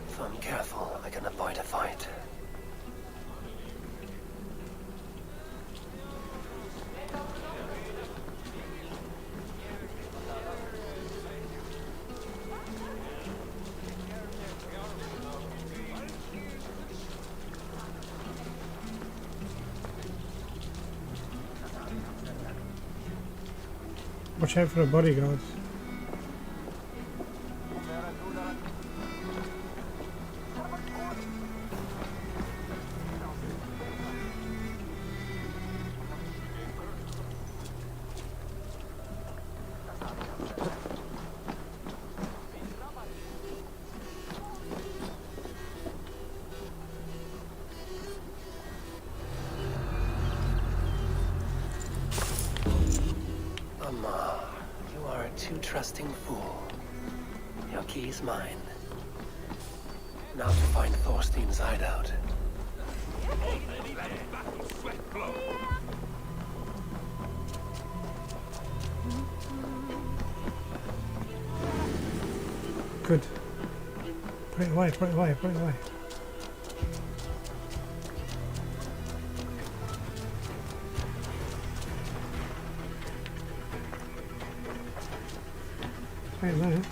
If I'm careful, I can avoid a fight. Watch out for the bodyguards. You are a too trusting fool. Your key is mine. Now to find Thorstein's hideout. Good. Put it away, put it away, put it away. Wait a minute.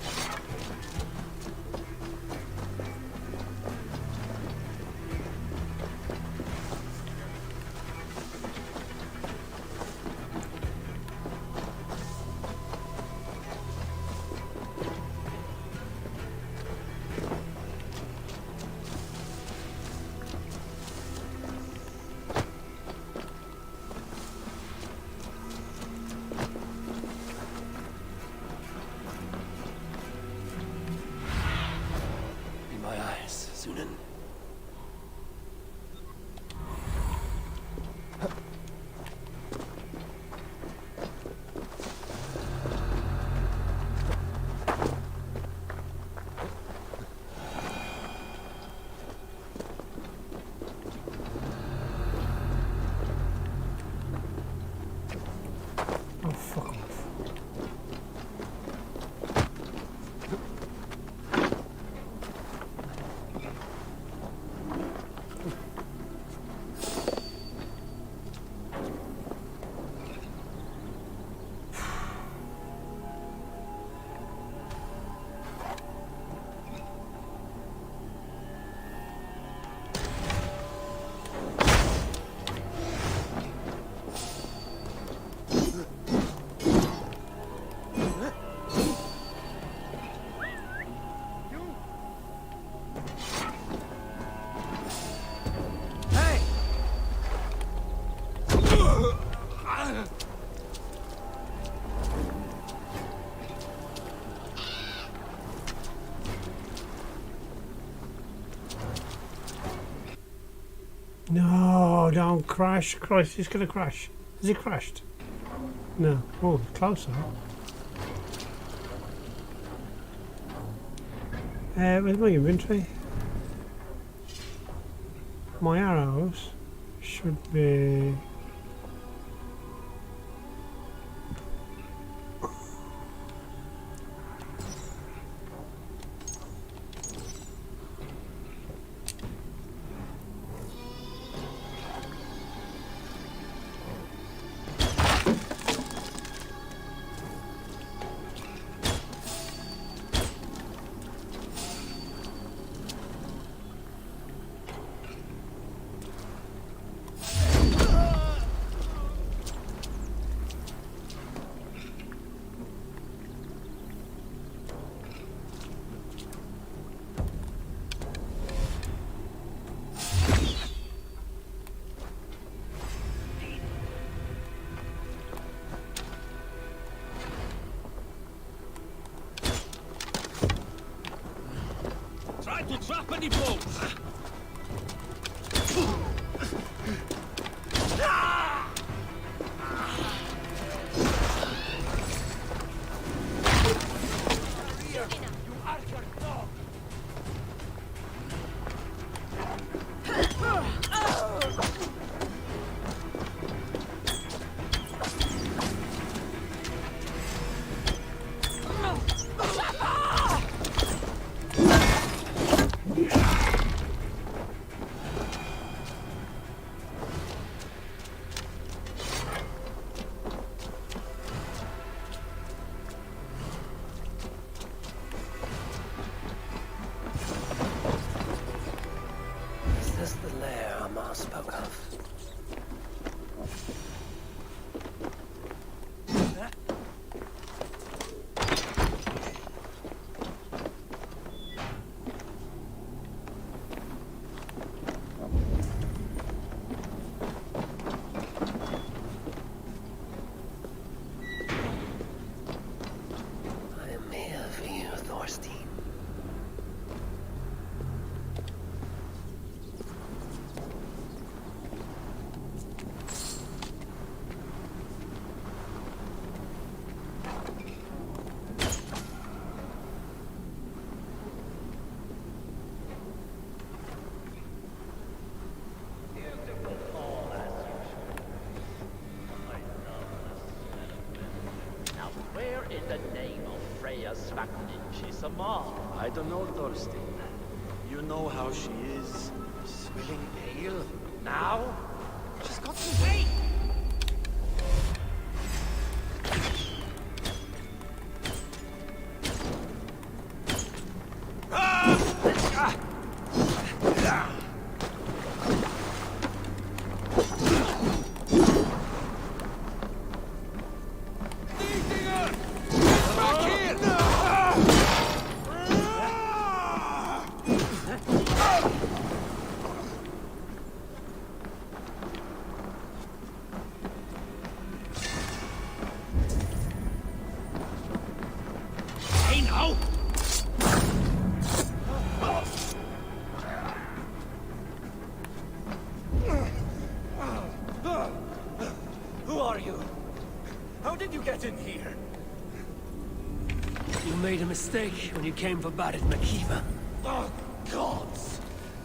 No, don't crash. Christ, he's gonna crash. Has he crashed? No. Oh, closer. Where's my inventory? My arrows should be... Ready, boats! Is this the lair Amar spoke of? I am here for you, Thorstein. Now, where in the name of Freya Svaknin is Amar? I don't know, Thorstein. You know how she is. Swilling ale? Now? She's got to wait! Hey, now! Who are you? How did you get in here? You made a mistake when you came for Barret McKeever. Oh, gods!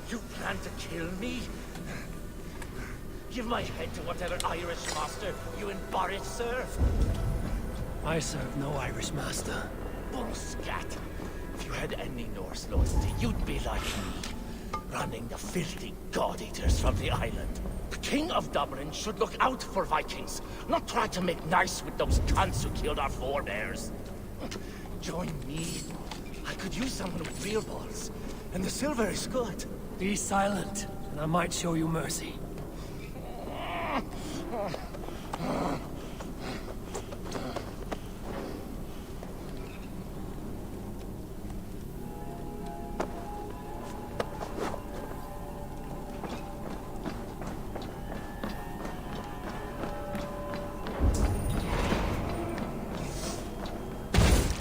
You plan to kill me? Give my head to whatever Irish master you and Barret serve. I serve no Irish master. Bullscat! If you had any Norse loyalty, you'd be like me, running the filthy god-eaters from the island. The King of Dublin should look out for Vikings, not try to make nice with those cunts who killed our forebears. Join me. I could use someone with real balls, and the silver is good. Be silent, and I might show you mercy.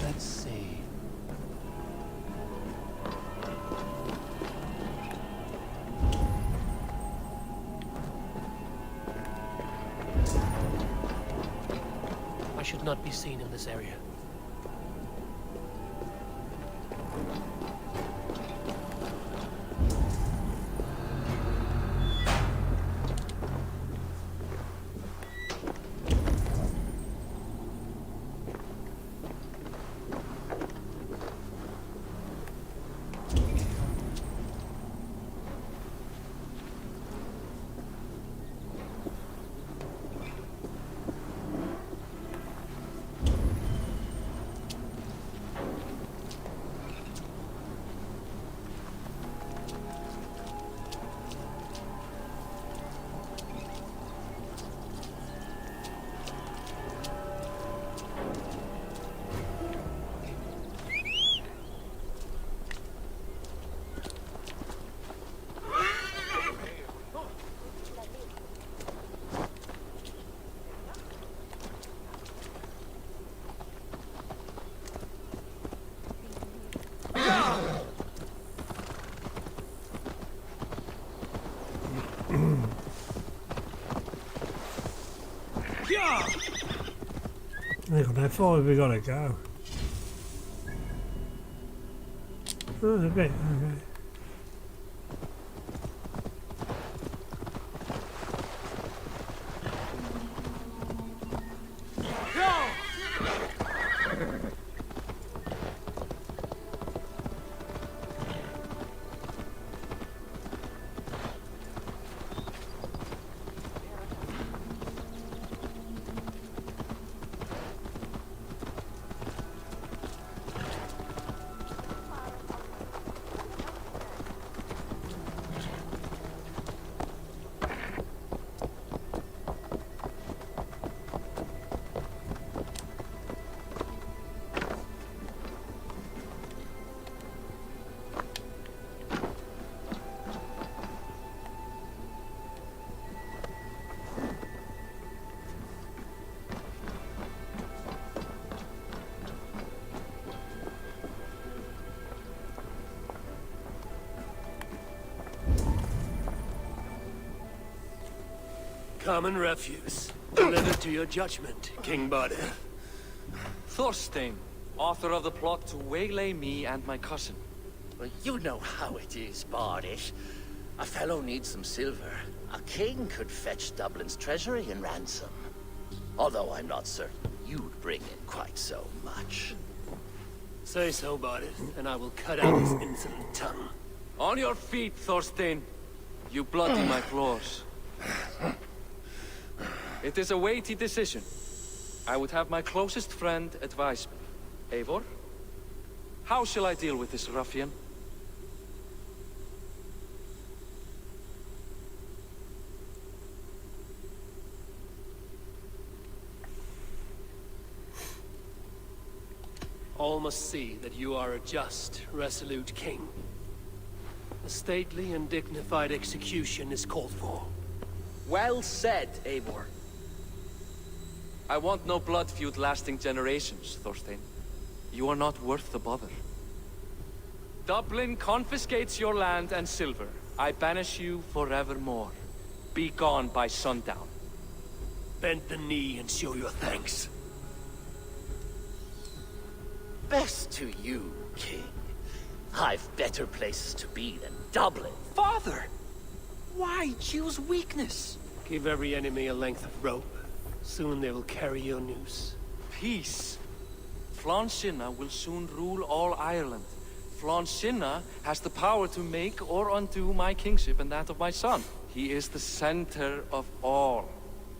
Let's see. I should not be seen in this area. Hang on, how far have we got to go? Oh, a bit, okay. Common refuse. Delivered to your judgment, King Bardir. Thorstein, author of the plot to waylay me and my cousin. Well, you know how it is, Bardish. A fellow needs some silver. A king could fetch Dublin's treasury in ransom. Although I'm not certain you'd bring in quite so much. Say so, Bardir, and I will cut out his insolent tongue. On your feet, Thorstein. You bloody my floors. It is a weighty decision. I would have my closest friend advise me. Eivor, how shall I deal with this ruffian? All must see that you are a just, resolute king. A stately and dignified execution is called for. Well said, Eivor. I want no blood feud lasting generations, Thorstein. You are not worth the bother. Dublin confiscates your land and silver. I banish you forevermore. Be gone by sundown. Bend the knee and show your thanks. Best to you, King. I've better places to be than Dublin. Father! Why choose weakness? Give every enemy a length of rope. Soon they will carry your news. Peace. Flann Sinna will soon rule all Ireland. Flann Sinna has the power to make or undo my kingship and that of my son. He is the center of all.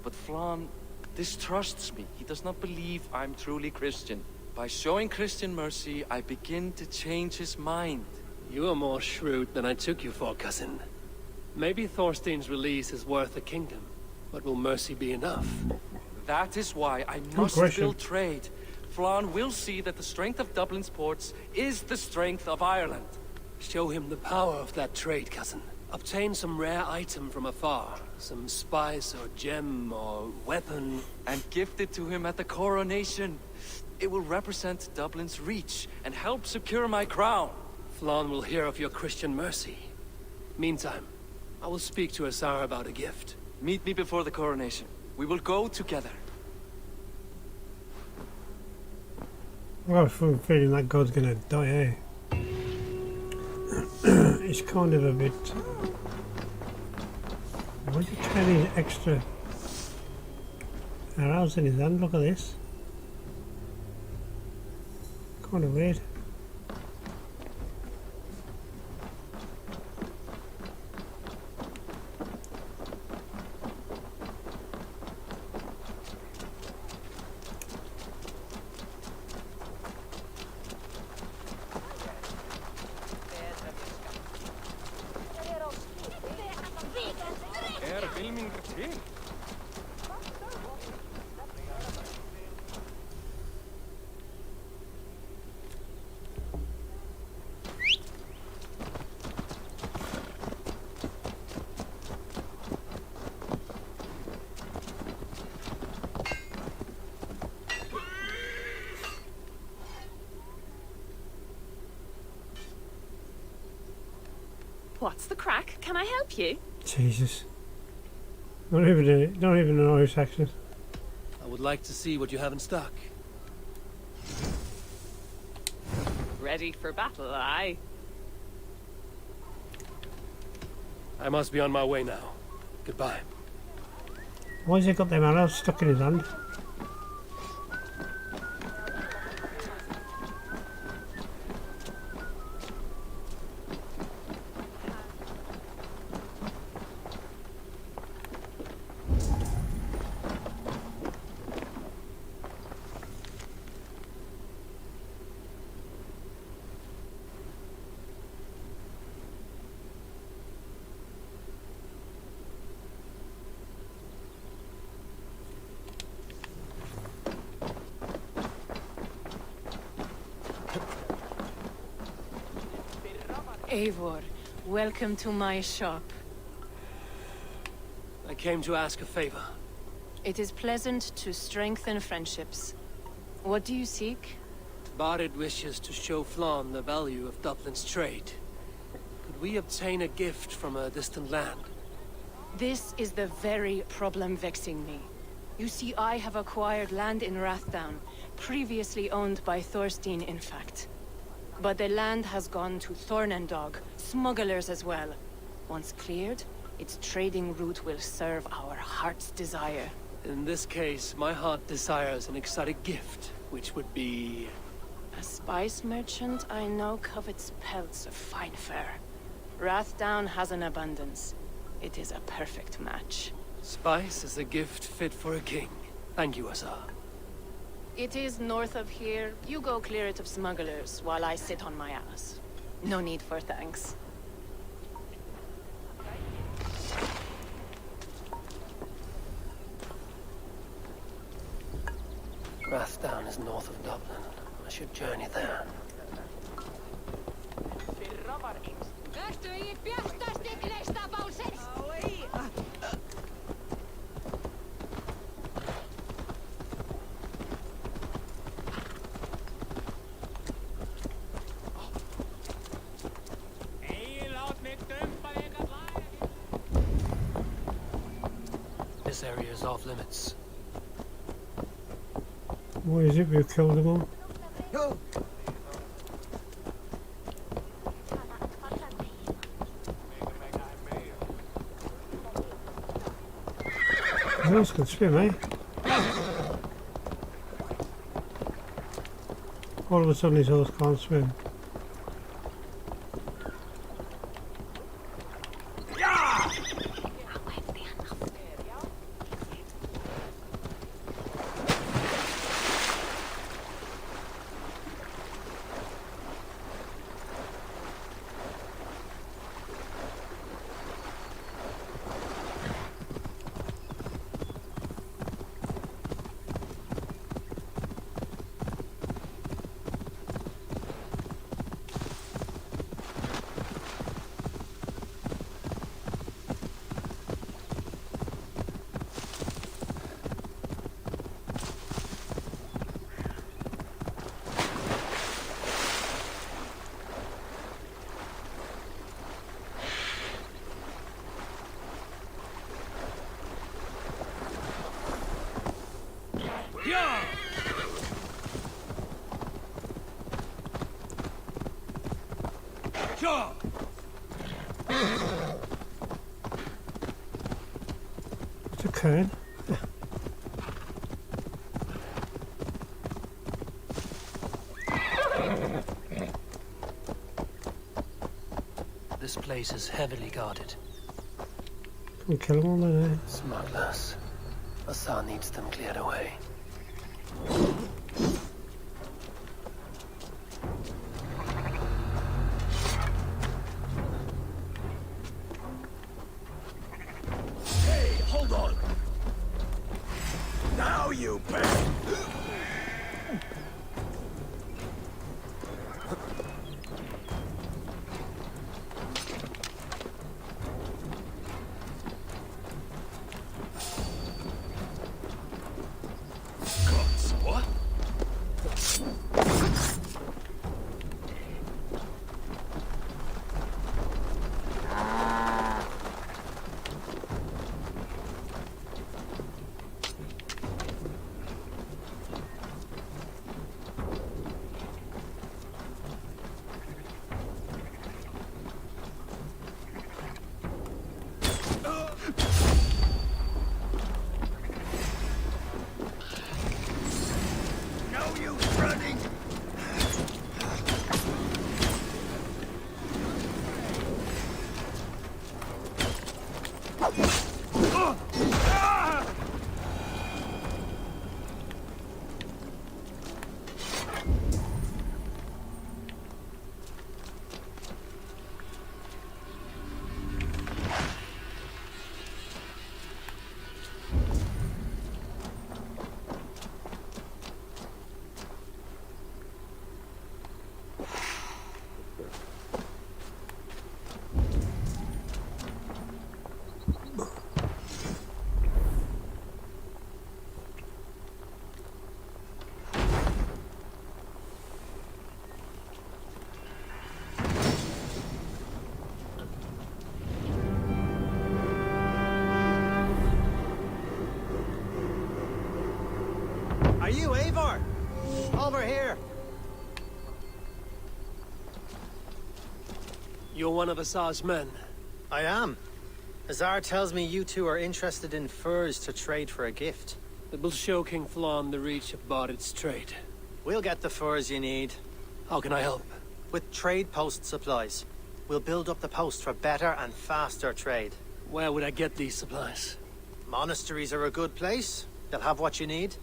But Flann distrusts me. He does not believe I'm truly Christian. By showing Christian mercy, I begin to change his mind. You are more shrewd than I took you for, cousin. Maybe Thorstein's release is worth a kingdom, but will mercy be enough? That is why I must build trade. Flann will see that the strength of Dublin's ports is the strength of Ireland. Show him the power of that trade, cousin. Obtain some rare item from afar. Some spice or gem or weapon. And gift it to him at the coronation. It will represent Dublin's reach and help secure my crown. Flann will hear of your Christian mercy. Meantime, I will speak to Asar about a gift. Meet me before the coronation. We will go together. I've got a funny feeling that god's gonna die, eh? It's kind of a bit... why is he carrying extra arrows in his hand? Look at this. Kind of weird. What's the crack? Can I help you? Jesus. Not even an Irish accent. I would like to see what you have in stock. Ready for battle, aye? I must be on my way now. Goodbye. Why's he got them arrows stuck in his hand? Eivor, welcome to my shop. I came to ask a favor. It is pleasant to strengthen friendships. What do you seek? Barid wishes to show Flann the value of Dublin's trade. Could we obtain a gift from a distant land? This is the very problem vexing me. You see, I have acquired land in Rathdown, previously owned by Thorstein, in fact. But the land has gone to Thornendog, smugglers as well. Once cleared, its trading route will serve our heart's desire. In this case, my heart desires an exotic gift, which would be... A spice merchant I know covets pelts of fine fur. Rathdown has an abundance. It is a perfect match. Spice is a gift fit for a king. Thank you, Asa. It is north of here. You go clear it of smugglers, while I sit on my ass. No need for thanks. Rathdown is north of Dublin. I should journey there. This area is off limits. What is it? We've killed them all. Those can swim, eh? All of a sudden his horse can't swim. It's a curd. This place is heavily guarded. Can kill them all then, eh? Smugglers. Asa needs them cleared away. Hey, hold on! Now you bet! running. Are you Eivor? Over here. You're one of Azar's men. I am. Azar tells me you two are interested in furs to trade for a gift. It will show King Flann the reach of Barrett's trade. We'll get the furs you need. How can I help? With trade post supplies. We'll build up the post for better and faster trade. Where would I get these supplies? Monasteries are a good place. They'll have what you need.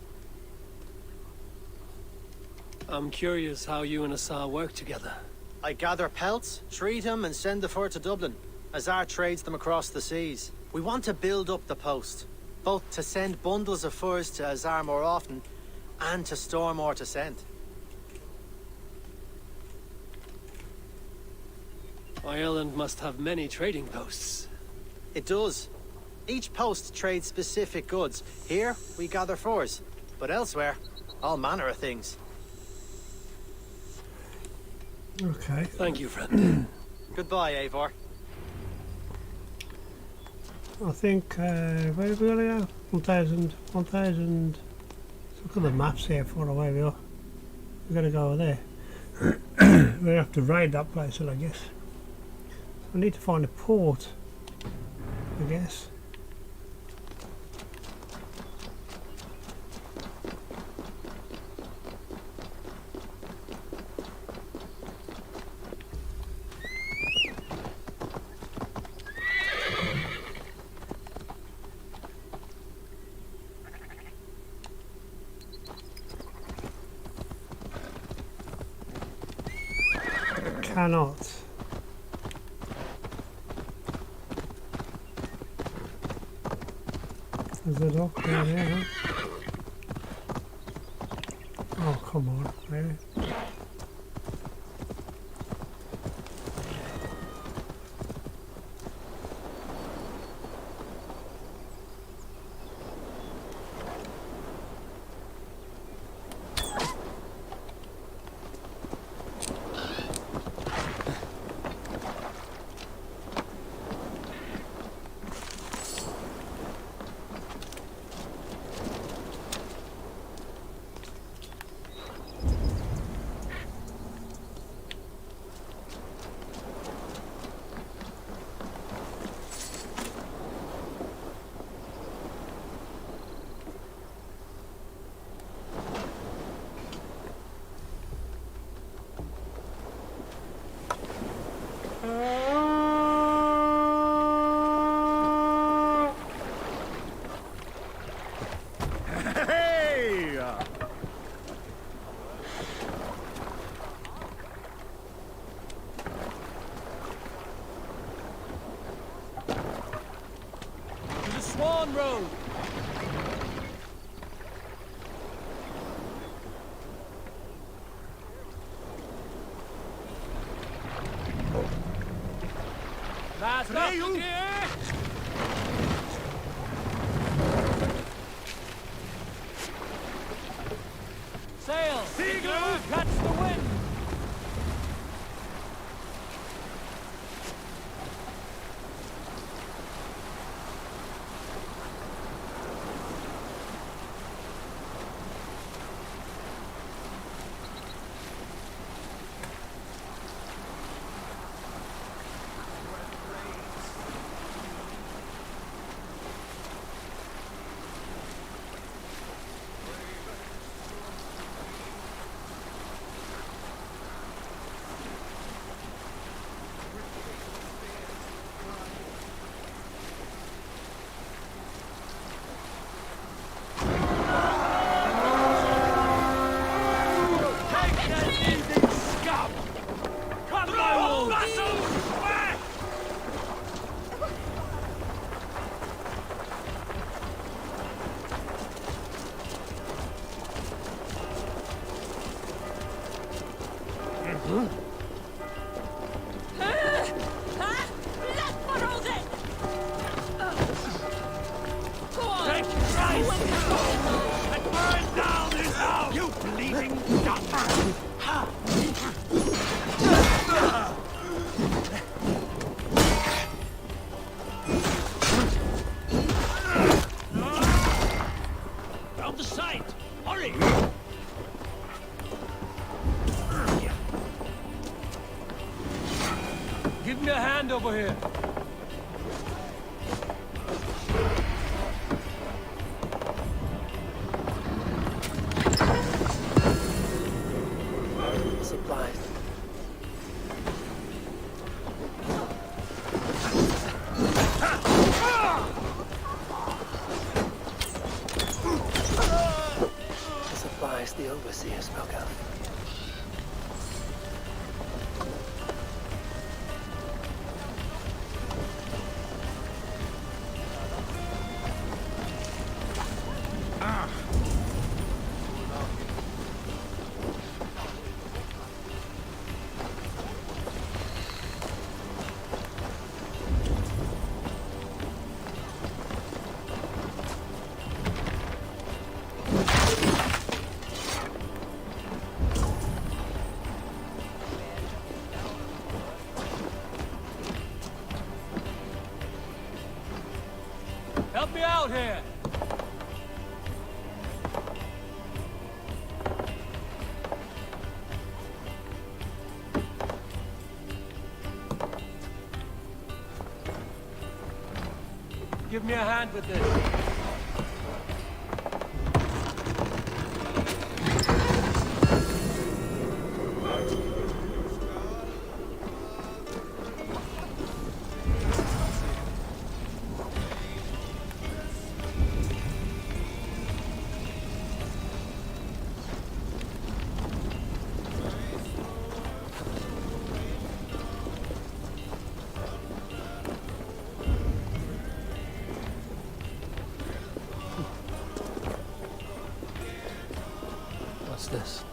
I'm curious how you and Azar work together. I gather pelts, treat them, and send the fur to Dublin. Azar trades them across the seas. We want to build up the post, both to send bundles of furs to Azar more often, and to store more to send. Ireland must have many trading posts. It does. Each post trades specific goods. Here, we gather furs, but elsewhere, all manner of things. Okay. Thank you, friend. Goodbye, Eivor. I think, where are we going to go? 1,000. Let's look at the maps here for where we are. We're going to go over there. We're going to have to raid that place, I guess. We need to find a port, I guess. Cannot. There's a dock down here. Oh, come on, really? Swan Road. That's nothing here. Sail. Seagull. Catch the wind. Take Christ! And burn down his house! You bleeding dog! Round the side! Hurry! Give me a hand over here. Supplies. The supplies the overseer spoke of. Help me out here. Give me a hand with this. What's this?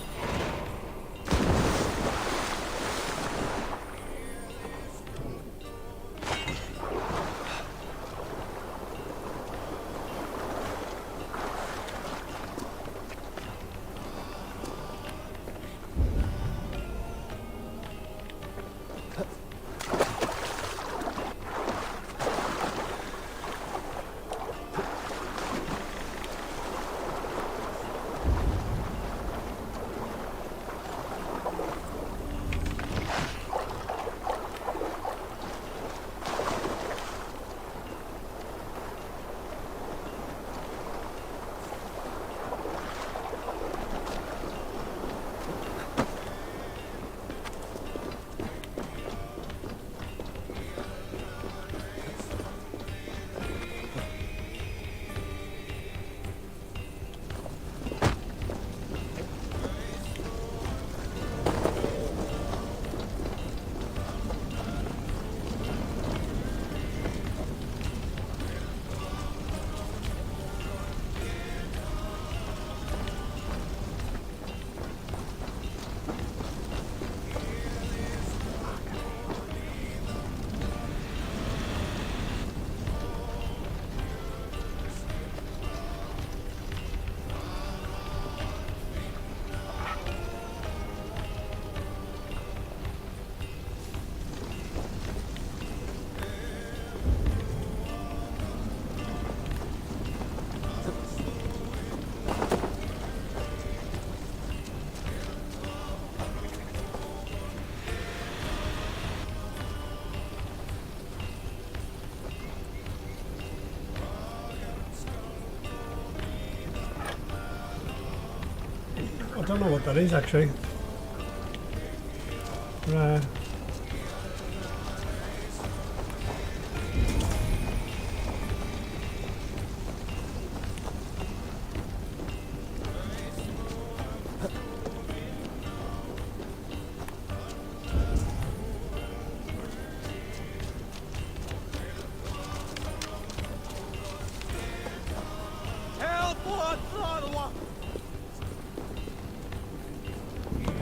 I don't know what that is actually.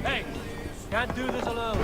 Hey, Can't do this alone.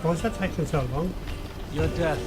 Why is that taking so long? Your death.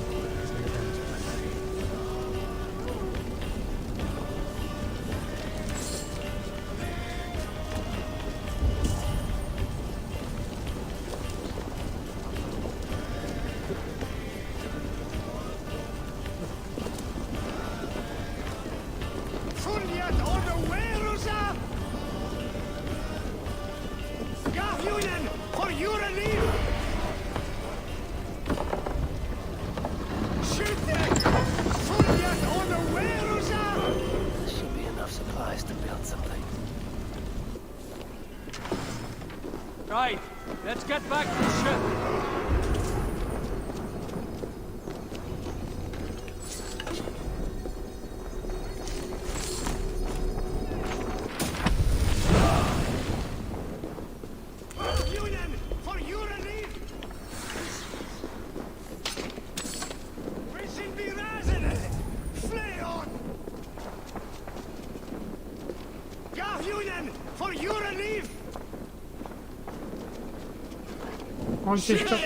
Should be enough supplies to build something. Right, let's get back to the ship. Why don't you stop?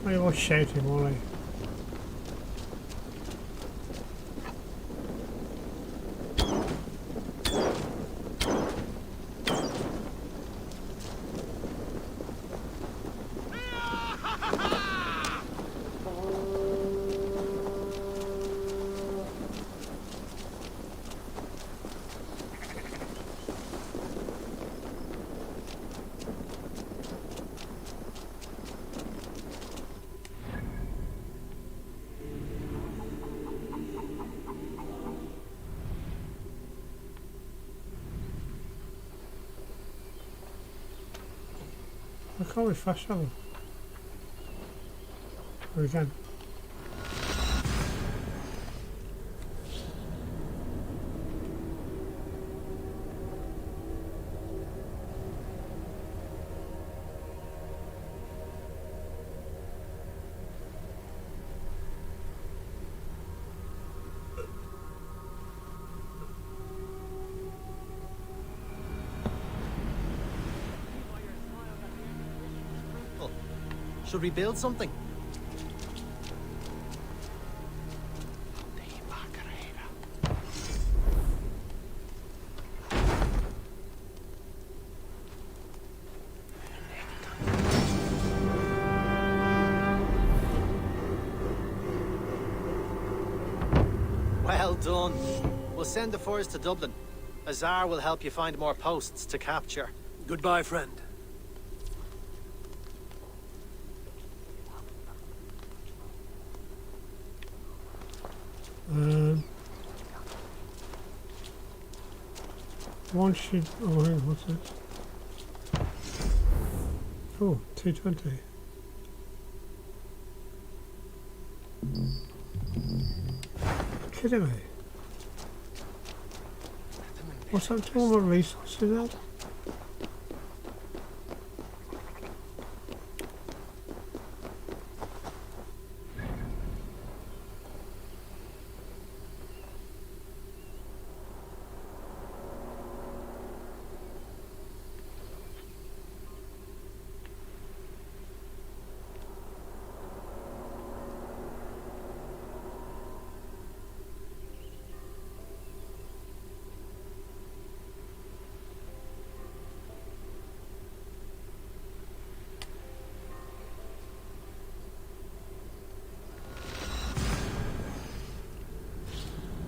They were shouting, weren't they? I can't be fast travel. Or we can. Should we build something? Well done. We'll send the force to Dublin. Azar will help you find more posts to capture. Goodbye, friend. One should. Oh, hang on, what's this? Oh, 220. Kidding me? What's that to all the resources there?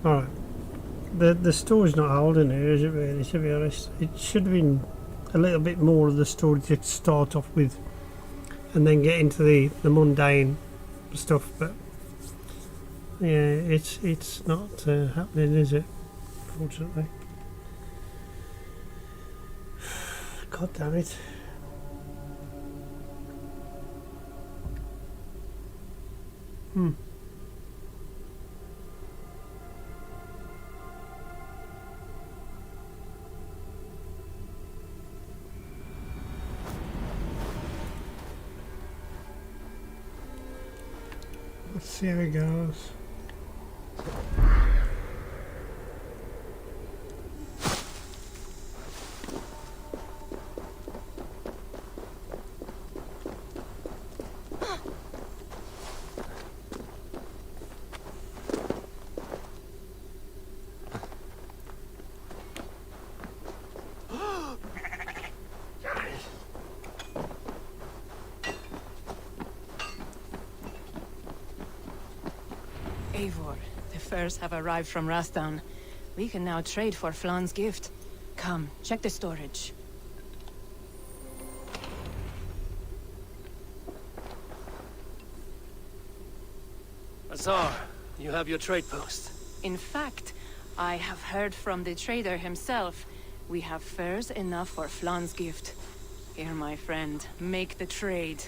Alright, The story's not holding here, is it really, to be honest? It should have been a little bit more of the story to start off with and then get into the mundane stuff, but yeah, it's not happening, is it? Unfortunately. God damn it. Let's see how it goes. Eivor, the furs have arrived from Rathdowne. We can now trade for Flan's gift. Come, check the storage. Azar, you have your trade post. In fact, I have heard from the trader himself. We have furs enough for Flan's gift. Here, my friend, make the trade.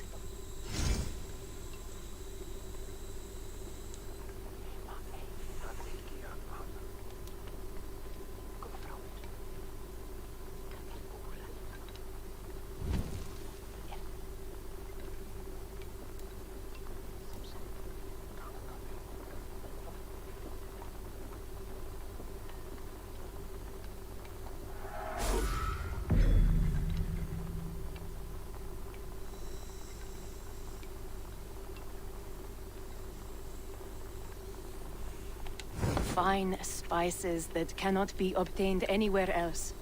Fine spices that cannot be obtained anywhere else.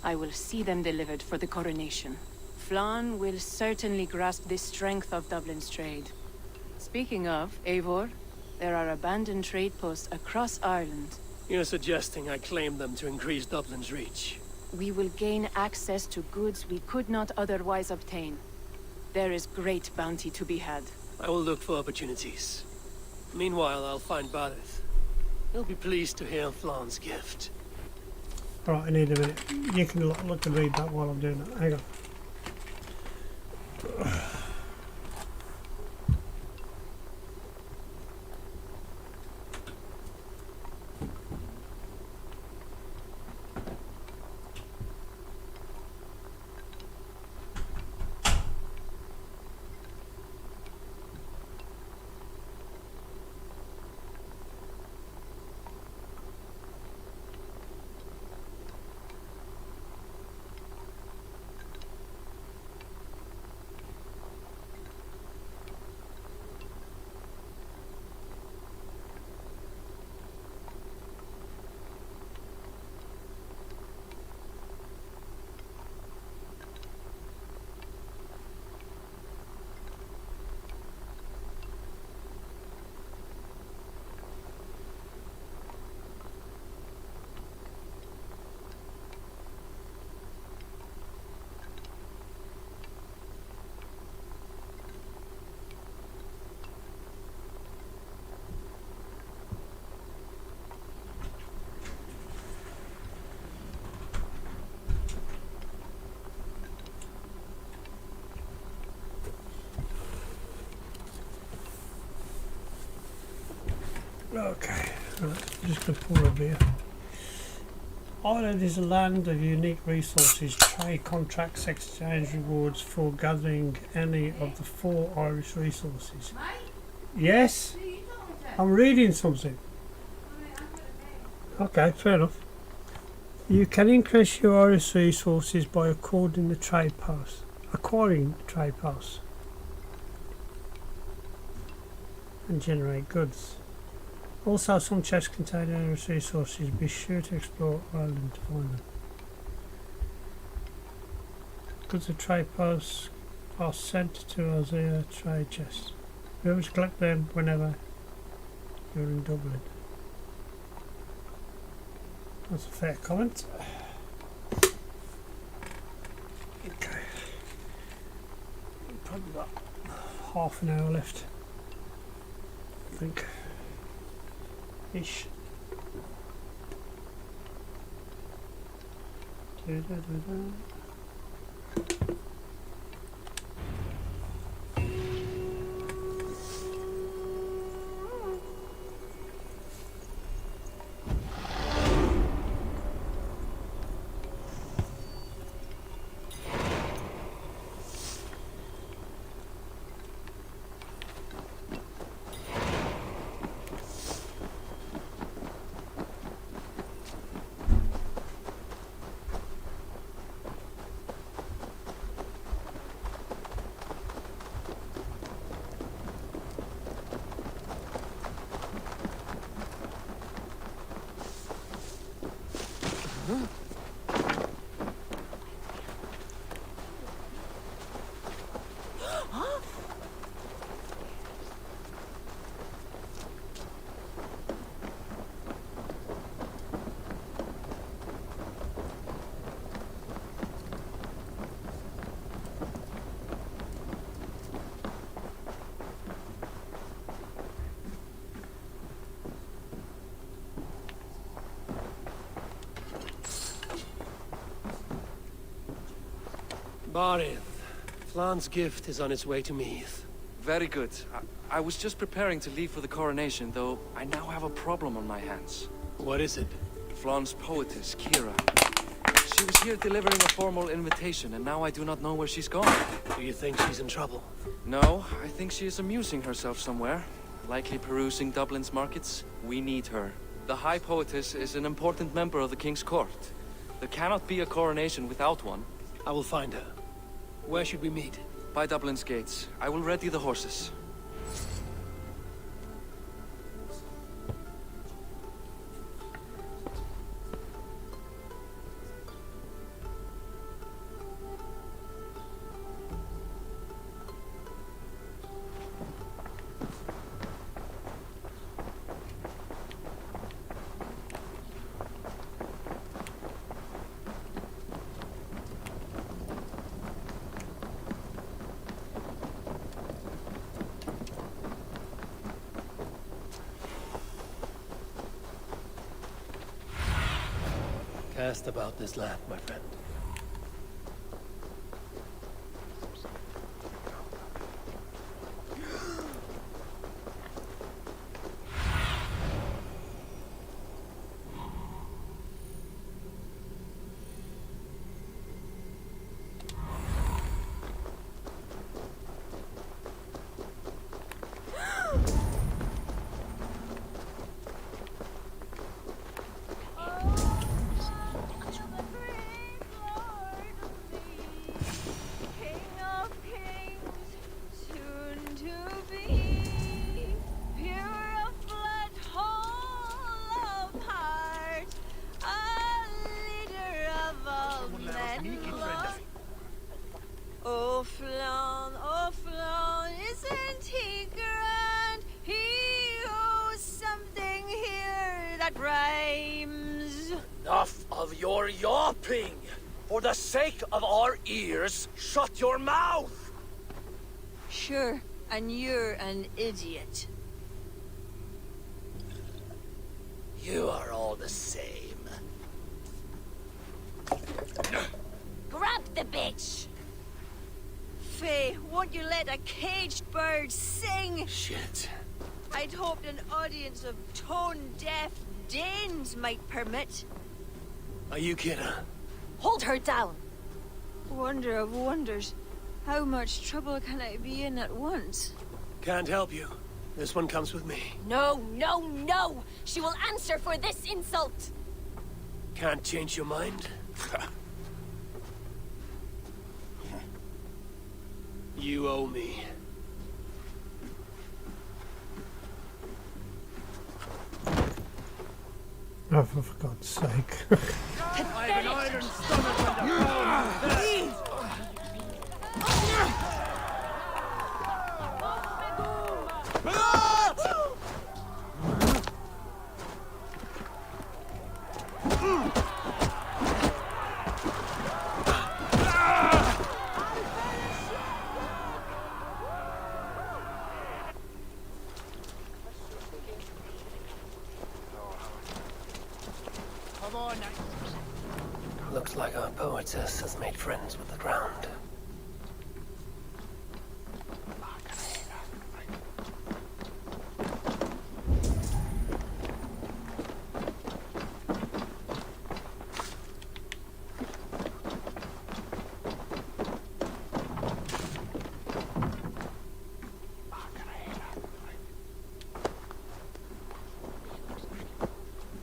I will see them delivered for the coronation. Flan will certainly grasp the strength of Dublin's trade. Speaking of, Eivor, there are abandoned trade posts across Ireland. You're suggesting I claim them to increase Dublin's reach. We will gain access to goods we could not otherwise obtain. There is great bounty to be had. I will look for opportunities. Meanwhile, I'll find Barith. He'll be pleased to hear Flan's gift. Right, I need a minute. You can look and read that while I'm doing that. Hang on. Okay, right, just going to pour a beer. Ireland is a land of unique resources, trade contracts, exchange rewards for gathering any of the 4 Irish resources. Yes? I'm reading something. Okay, fair enough. You can increase your Irish resources by acquiring the trade pass. And generate goods. Also, some chests contain Irish resources. Be sure to explore Ireland to find them. Goods of trade pass are sent to us via trade chests. Be able to collect them whenever you're in Dublin. That's a fair comment. Okay. We've probably got half an hour left, I think. Ish. Barith, Flan's gift is on its way to Meath. Very good. I was just preparing to leave for the coronation, though I now have a problem on my hands. What is it? Flan's poetess, Kira. She was here delivering a formal invitation, and now I do not know where she's gone. Do you think she's in trouble? No, I think she is amusing herself somewhere. Likely perusing Dublin's markets. We need her. The High Poetess is an important member of the King's Court. There cannot be a coronation without one. I will find her. Where should we meet? By Dublin's gates. I will ready the horses. Cast about this land, my friend. Oh Flan, isn't he grand? He owes something here that rhymes. Enough of your yawping! For the sake of our ears, shut your mouth! Sure, and you're an idiot. You are all the same. Grab the bitch! Faye, won't you let a caged bird sing? Shit. I'd hoped an audience of tone-deaf Danes might permit. Are you kidding? Hold her down! Wonder of wonders. How much trouble can I be in at once? Can't help you. This one comes with me. No, no, no! She will answer for this insult! Can't change your mind? You owe me. Oh, for God's sake. I have an iron stomach and a Come on. Looks like our poetess has made friends with the ground.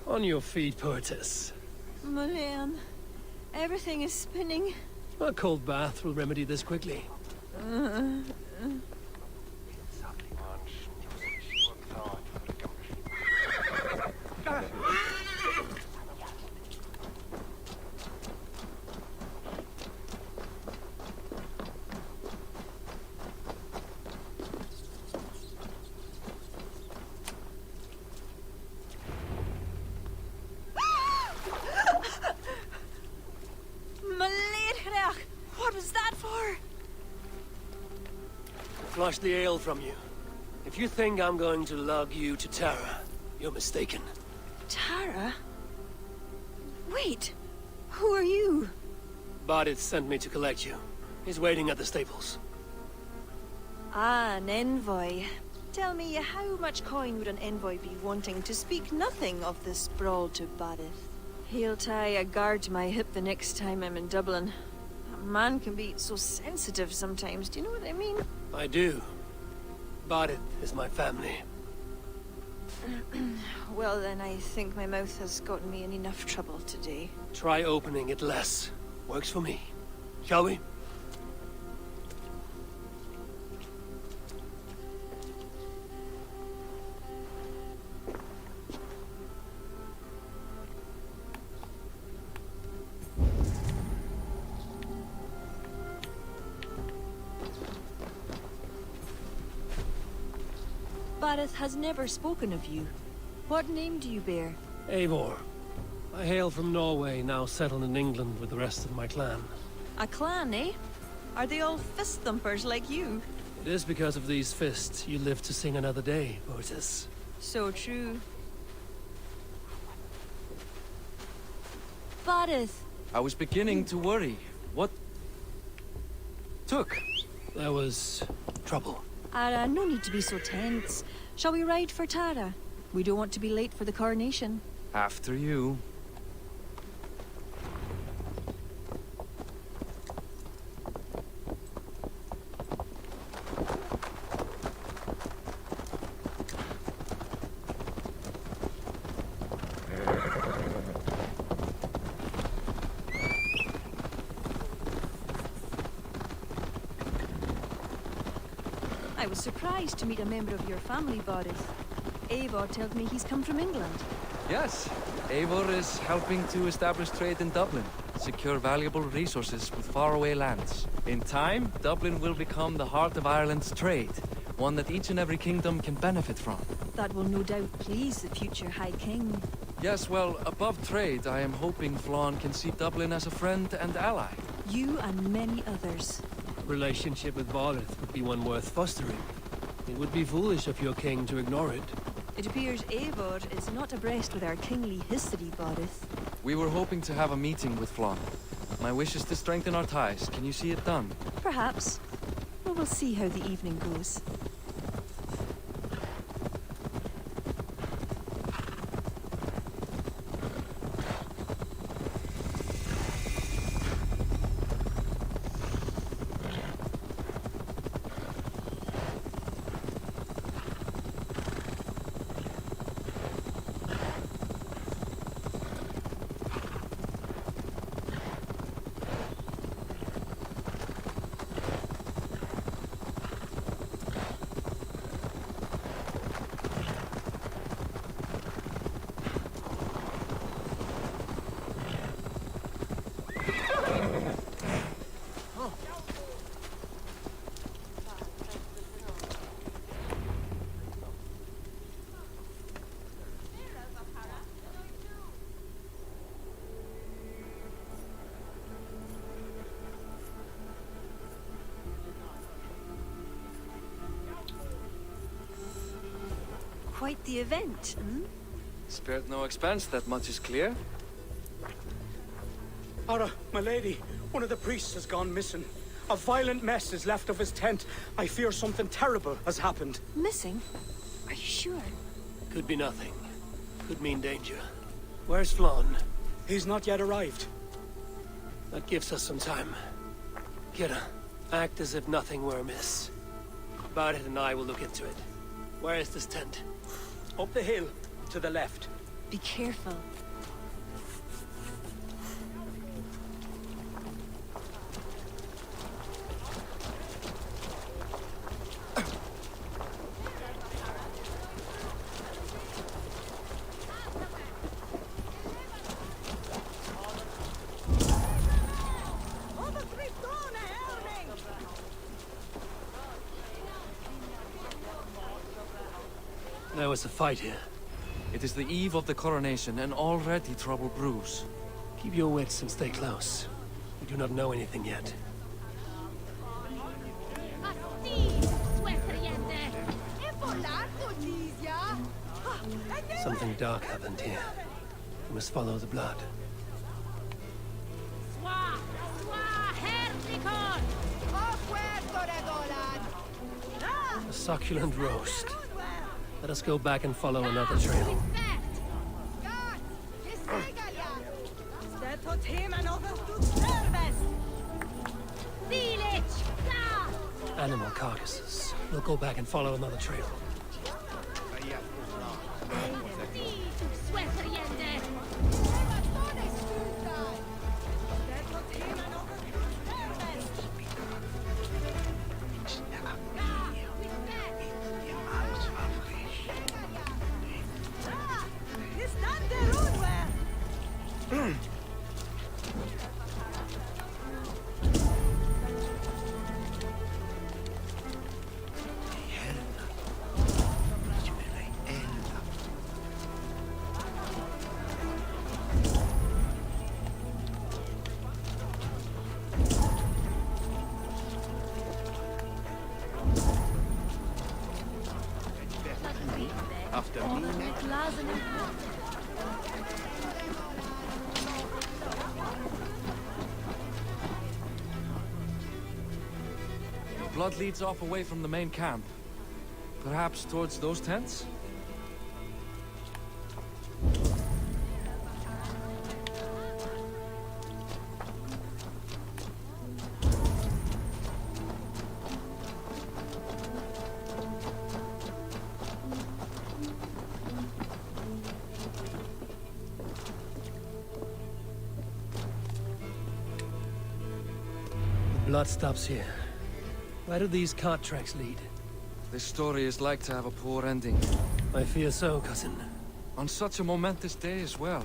On your feet, poetess. Mulan, everything is spinning. A cold bath will remedy this quickly. Maledrech! What was that for? Flush the ale from you. If you think I'm going to lug you to Tara, you're mistaken. Tara? Wait, who are you? Bardith sent me to collect you. He's waiting at the stables. Ah, an envoy. Tell me, how much coin would an envoy be wanting, to speak nothing of the sprawl to Bardith? He'll tie a guard to my hip the next time I'm in Dublin. A man can be so sensitive sometimes, do you know what I mean? I do. Bardith is my family. Well then, I think my mouth has gotten me in enough trouble today. Try opening it less. Works for me. Shall we? Bardith has never spoken of you. What name do you bear? Eivor. I hail from Norway, now settled in England with the rest of my clan. A clan, eh? Are they all fist thumpers like you? It is because of these fists you live to sing another day, poetess. So true. Bardith! I was beginning to worry. What took? There was trouble. No need to be so tense. Shall we ride for Tara? We don't want to be late for the coronation. After you. I was surprised to meet a member of your family, Bardith. Eivor tells me he's come from England. Yes, Eivor is helping to establish trade in Dublin, secure valuable resources with faraway lands. In time, Dublin will become the heart of Ireland's trade, one that each and every kingdom can benefit from. That will no doubt please the future High King. Yes, well, above trade, I am hoping Flann can see Dublin as a friend and ally. You and many others. Relationship with Bardith would be one worth fostering. It would be foolish of your king to ignore it. It appears Eivor is not abreast with our kingly history, Bardith. We were hoping to have a meeting with Flann. My wish is to strengthen our ties. Can you see it done? Perhaps. We will see how the evening goes. quite the event, hmm? Spared no expense, that much is clear. Ara, my lady, one of the priests has gone missing. A violent mess is left of his tent. I fear something terrible has happened. Missing? Are you sure? Could be nothing. Could mean danger. Where's Flann? He's not yet arrived. That gives us some time. Kira, act as if nothing were amiss. Barrett and I will look into it. Where is this tent? Up the hill, to the left. Be careful. There was a fight here. It is the eve of the coronation, and already trouble brews. Keep your wits and stay close. We do not know anything yet. Something dark happened here. We must follow the blood. A succulent roast. Let us go back and follow another trail. Animal carcasses. We'll go back and follow another trail. Blood leads off away from the main camp. Perhaps towards those tents? The blood stops here. Where do these cart tracks lead? This story is like to have a poor ending. I fear so, cousin. On such a momentous day as well.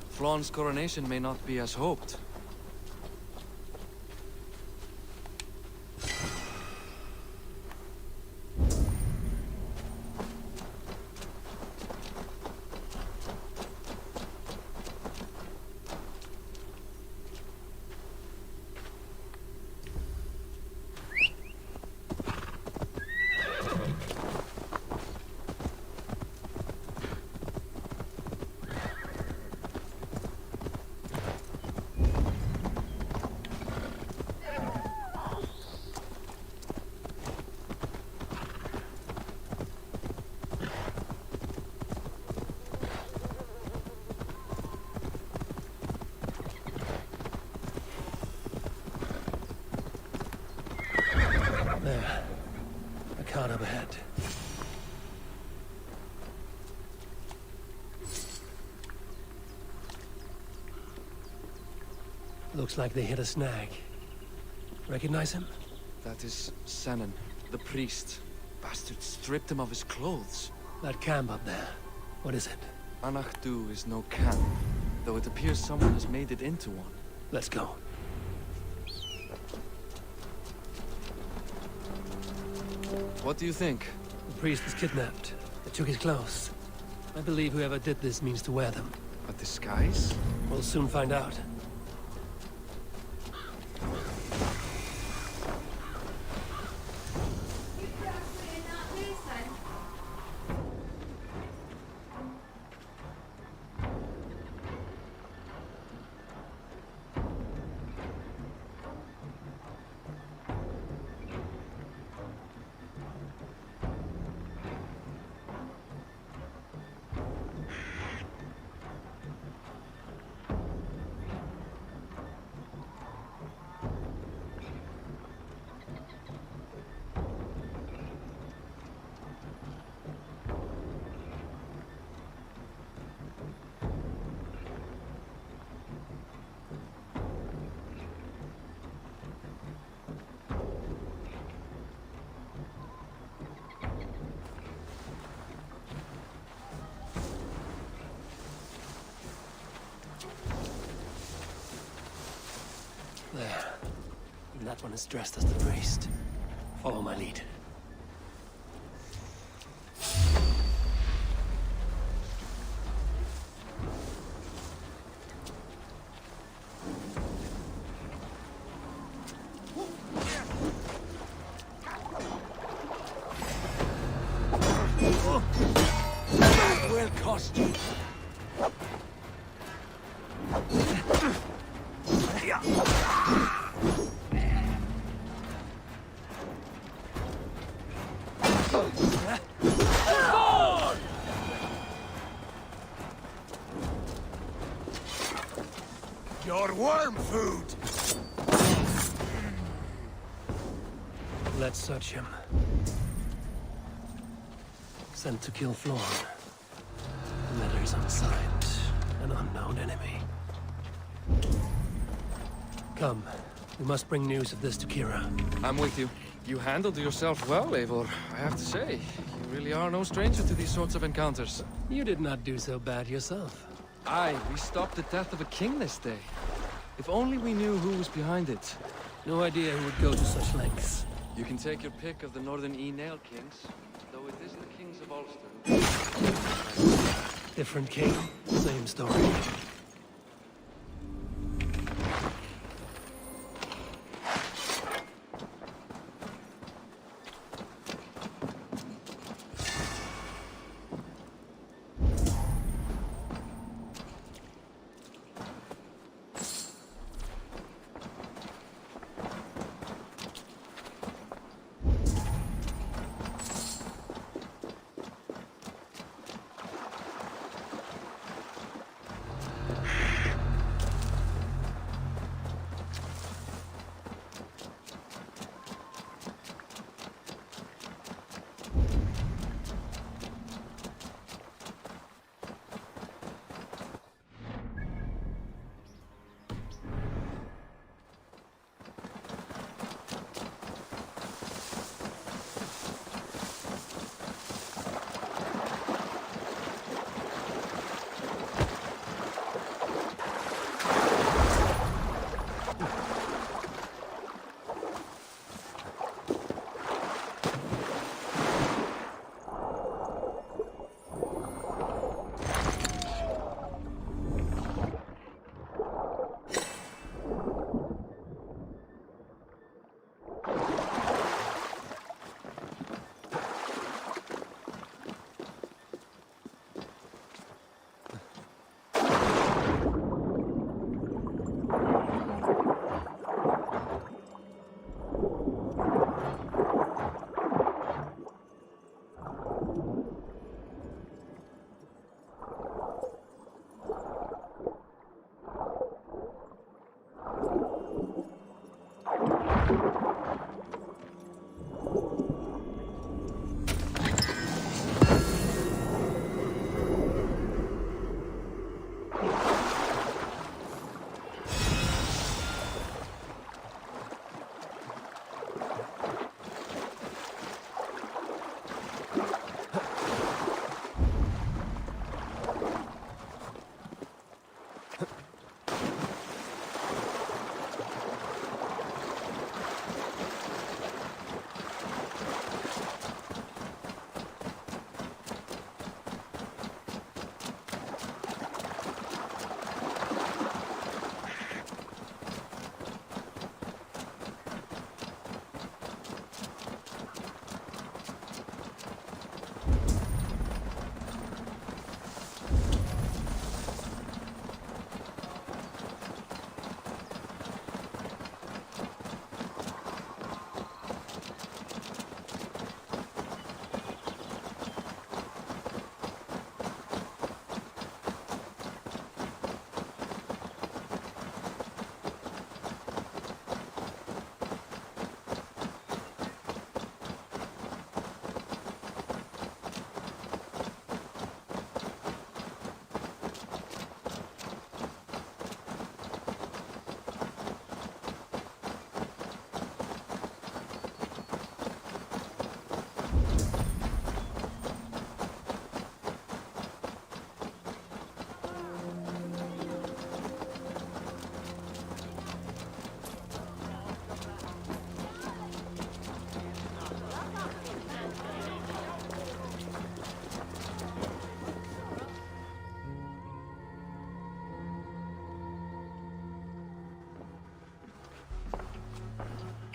Flann's coronation may not be as hoped. There. A cart up ahead. Looks like they hit a snag. Recognize him? That is Senan, the priest. Bastard stripped him of his clothes. That camp up there. What is it? Anachdu is no camp, though it appears someone has made it into one. Let's go. What do you think? The priest was kidnapped. They took his clothes. I believe whoever did this means to wear them. A disguise? We'll soon find out. There. And that one is dressed as the priest. Follow my lead. That will cost you. Your worm food! Let's search him. Sent to kill Florn. Letters unsigned. An unknown enemy. Come. We must bring news of this to Kira. I'm with you. You handled yourself well, Eivor, I have to say. You really are no stranger to these sorts of encounters. You did not do so bad yourself. Aye, we stopped the death of a king this day. If only we knew who was behind it. No idea who would go to such lengths. You can take your pick of the Northern E-Nail kings, though it is the kings of Ulster. Different king, same story.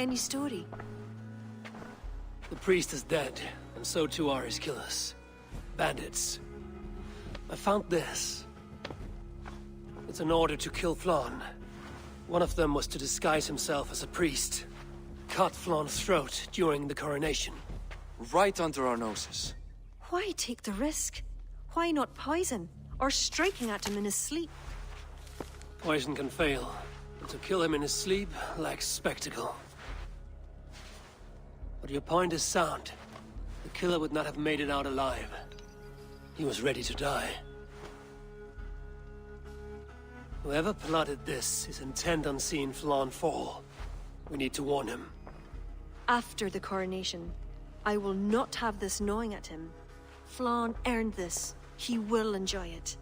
Any story? The priest is dead, and so too are his killers. Bandits. I found this. It's an order to kill Flann. One of them was to disguise himself as a priest. Cut Flann's throat during the coronation. Right under our noses. Why take the risk? Why not poison? Or striking at him in his sleep? Poison can fail, but to kill him in his sleep lacks spectacle. But your point is sound. The killer would not have made it out alive. He was ready to die. Whoever plotted this is intent on seeing Flann fall. We need to warn him. After the coronation, I will not have this gnawing at him. Flann earned this. He will enjoy it.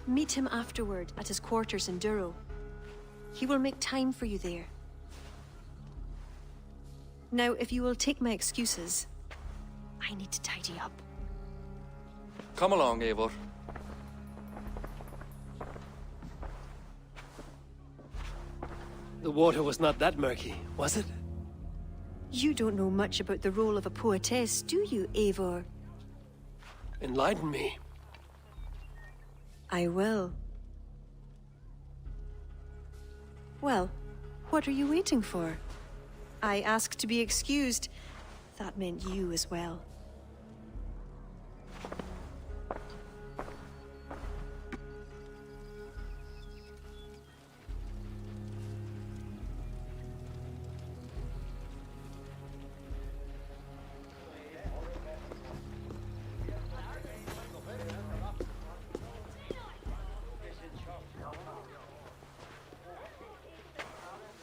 Meet him afterward at his quarters in Duro. He will make time for you there. Now, if you will take my excuses, I need to tidy up. Come along, Eivor. The water was not that murky, was it? You don't know much about the role of a poetess, do you, Eivor? Enlighten me. I will. Well, what are you waiting for? I asked to be excused. That meant you as well.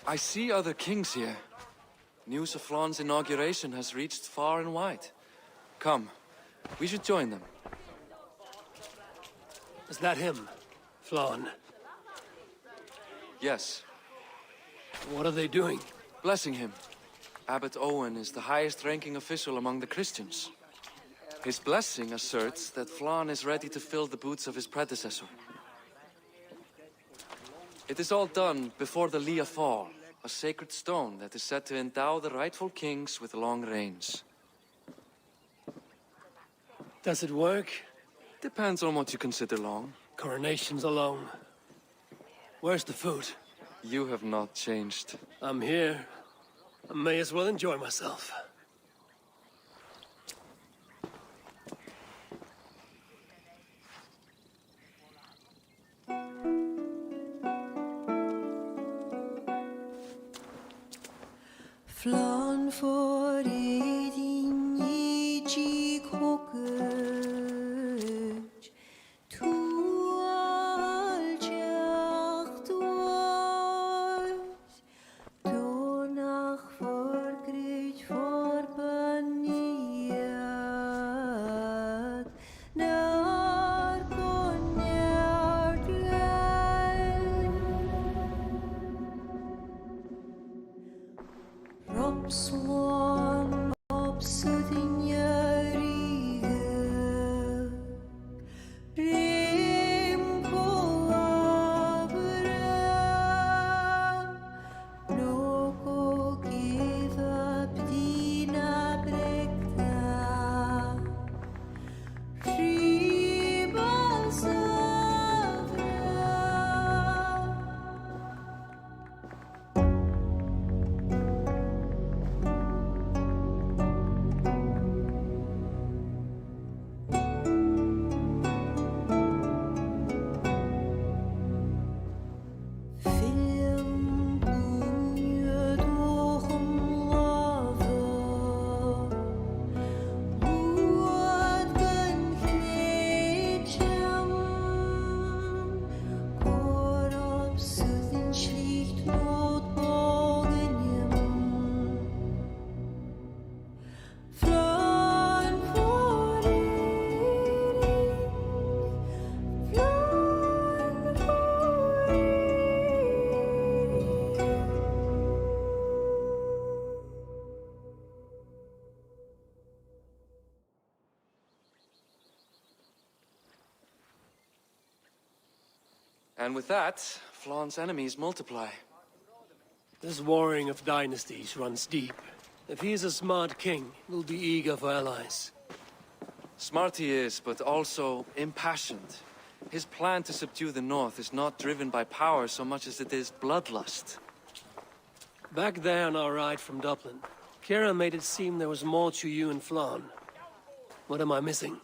I see other kings here. News of Flann's inauguration has reached far and wide. Come, we should join them. Is that him, Flann? Yes. What are they doing? Blessing him. Abbot Owen is the highest-ranking official among the Christians. His blessing asserts that Flann is ready to fill the boots of his predecessor. It is all done before the Lia Fall, a sacred stone that is said to endow the rightful kings with long reigns. Does it work? Depends on what you consider long. Coronations alone. Where's the food? You have not changed. I'm here. I may as well enjoy myself. Flann for din I kokøj, tu aljacht ois, donach forgrit forbaniat, nar konjart Swan opsudin jariga Rim kolabra Noko give up dina brekta Ribasavra And with that, Flann's enemies multiply. This warring of dynasties runs deep. If he is a smart king, we'll be eager for allies. Smart he is, but also impassioned. His plan to subdue the north is not driven by power so much as it is bloodlust. Back there on our ride from Dublin, Kira made it seem there was more to you and Flann. What am I missing?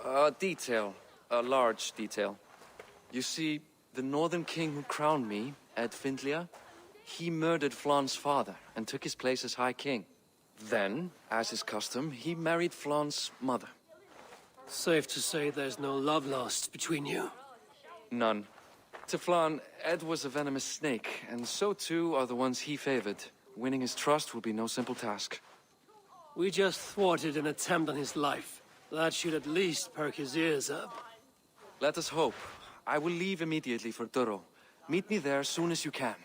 A detail. A large detail. You see, the northern king who crowned me, Ed Findlia, he murdered Flann's father and took his place as High King. Then, as is custom, he married Flann's mother. Safe to say there's no love lost between you. None. To Flann, Ed was a venomous snake, and so too are the ones he favored. Winning his trust will be no simple task. We just thwarted an attempt on his life. That should at least perk his ears up. Let us hope. I will leave immediately for Durro. Meet me there as soon as you can.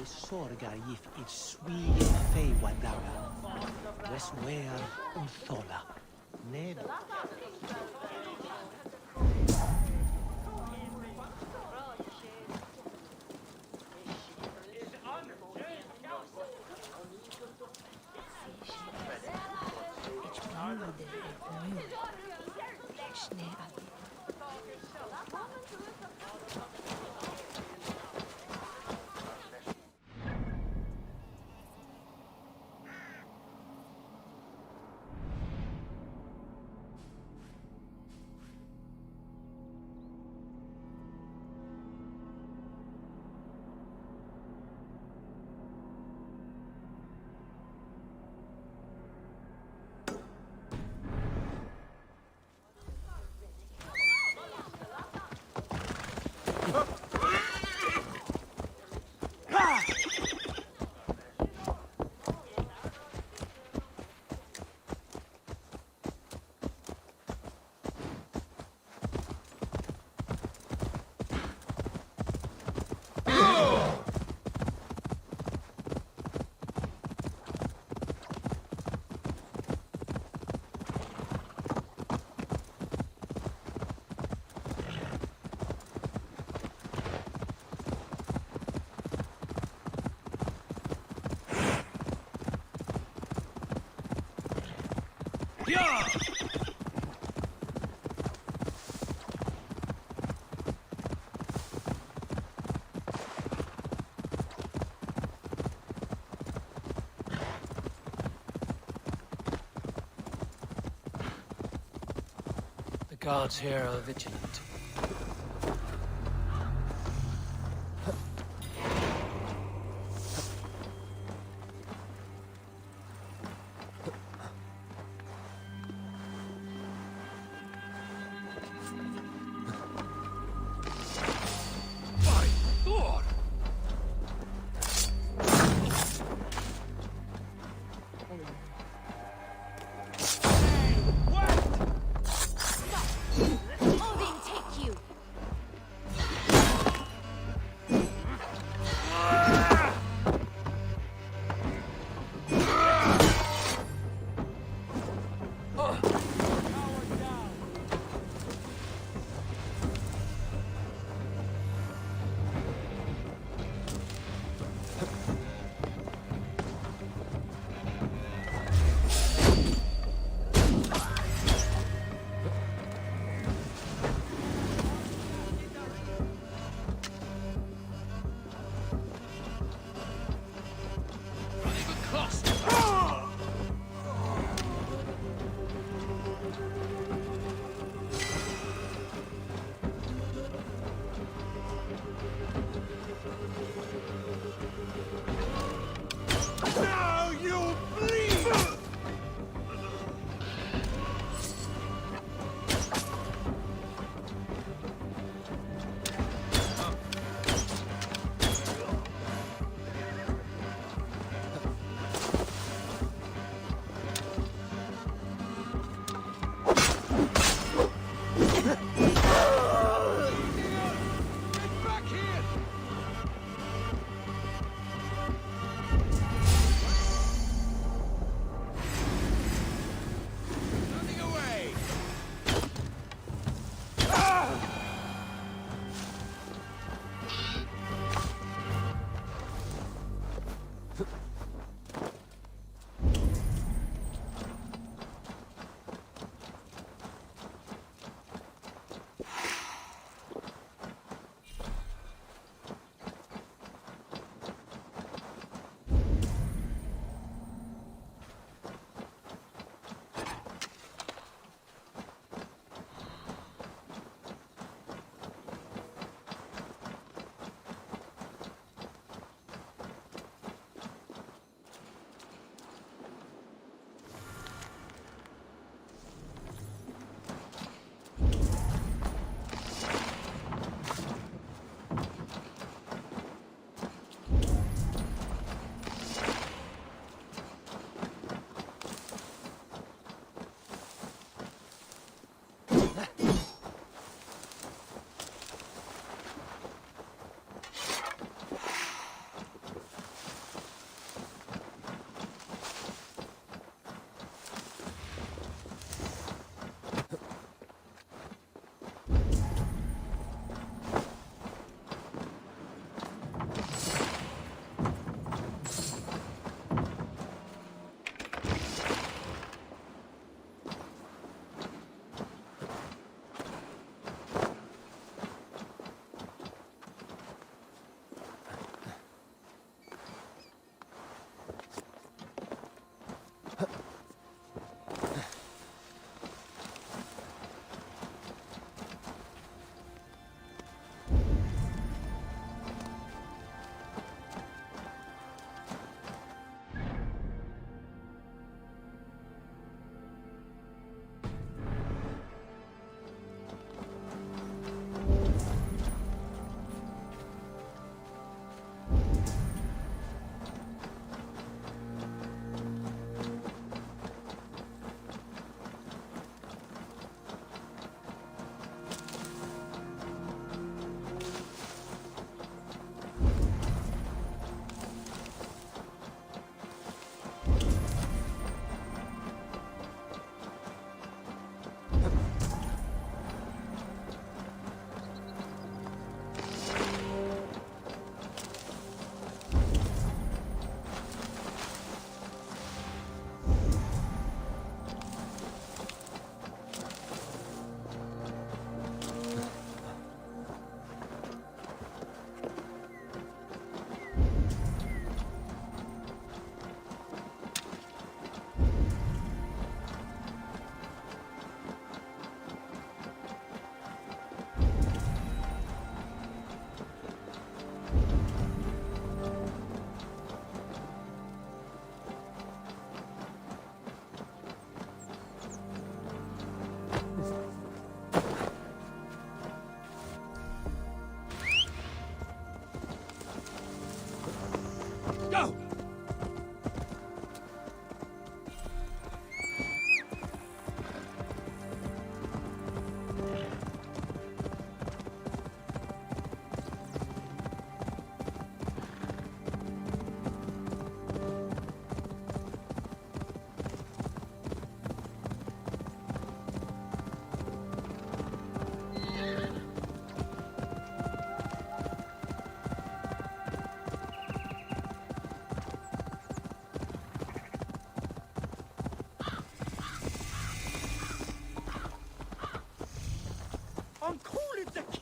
Sorgar gif it swie fei wadaga. Wes where thola. Ned. The guards here are vigilant. Odin, take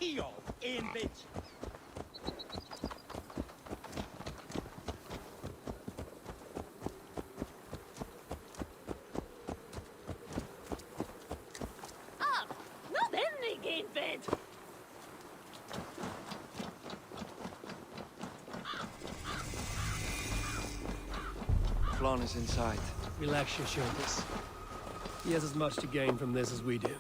Dio in bitch. Ah, not any game bed. Flann is inside. Relax your shoulders. He has as much to gain from this as we do.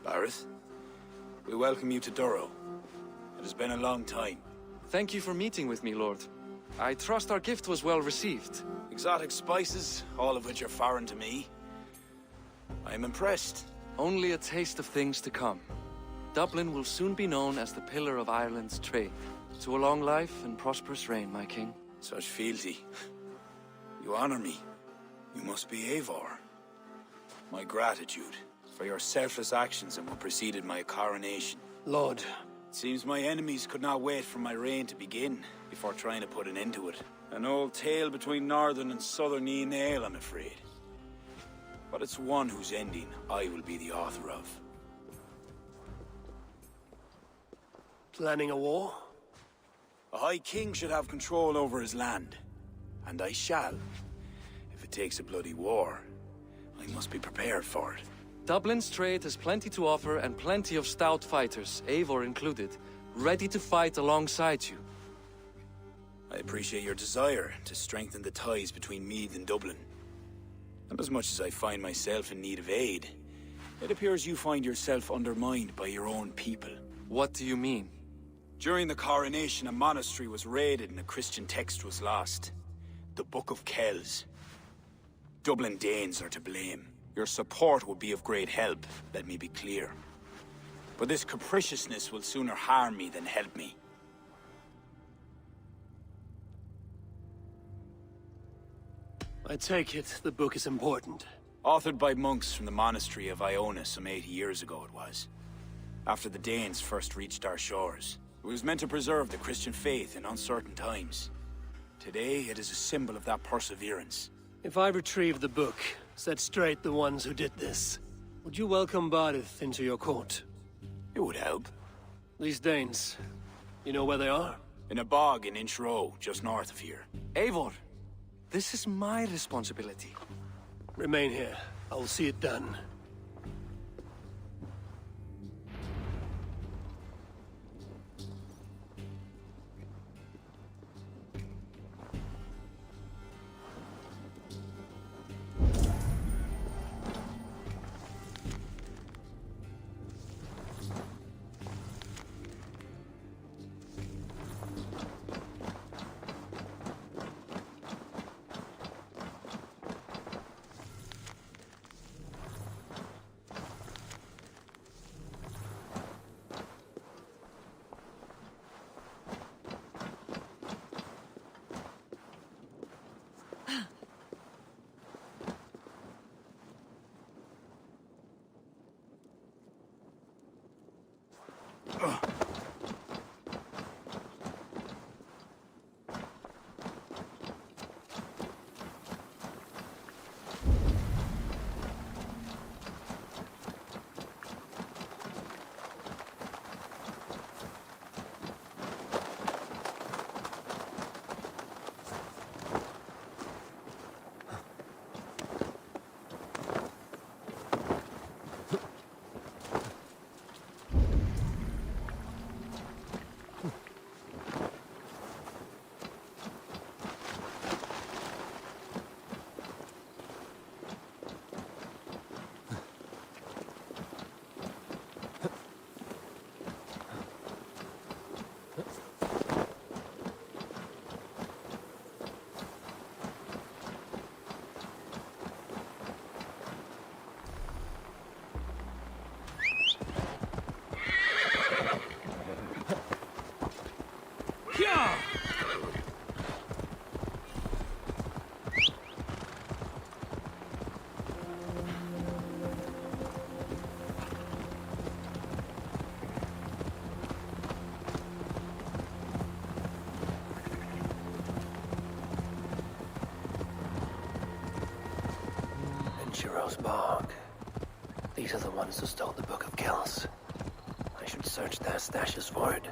Bareth, we welcome you to Duro. It has been a long time. Thank you for meeting with me, Lord. I trust our gift was well received. Exotic spices, all of which are foreign to me. I am impressed. Only a taste of things to come. Dublin will soon be known as the pillar of Ireland's trade. To a long life and prosperous reign, my king. Such fealty. You honor me. You must be Eivor. My gratitude for your selfless actions and what preceded my coronation. Lord. It seems my enemies could not wait for my reign to begin before trying to put an end to it. An old tale between northern and southern Nael, I'm afraid. But it's one whose ending I will be the author of. Planning a war? A High King should have control over his land. And I shall. If it takes a bloody war, I must be prepared for it. Dublin's trade has plenty to offer and plenty of stout fighters, Eivor included, ready to fight alongside you. I appreciate your desire to strengthen the ties between Meath and Dublin. And as much as I find myself in need of aid, it appears you find yourself undermined by your own people. What do you mean? During the coronation, a monastery was raided and a Christian text was lost. The Book of Kells. Dublin Danes are to blame. Your support would be of great help, let me be clear. But this capriciousness will sooner harm me than help me. I take it the book is important. Authored by monks from the monastery of Iona some 80 years ago it was. After the Danes first reached our shores. It was meant to preserve the Christian faith in uncertain times. Today, it is a symbol of that perseverance. If I retrieve the book, set straight the ones who did this, would you welcome Barith into your court? It would help. These Danes, you know where they are? In a bog in Inch Row, just north of here. Eivor, this is my responsibility. Remain here. I will see it done. Bog. These are the ones who stole the Book of Kells. I should search their stashes for it.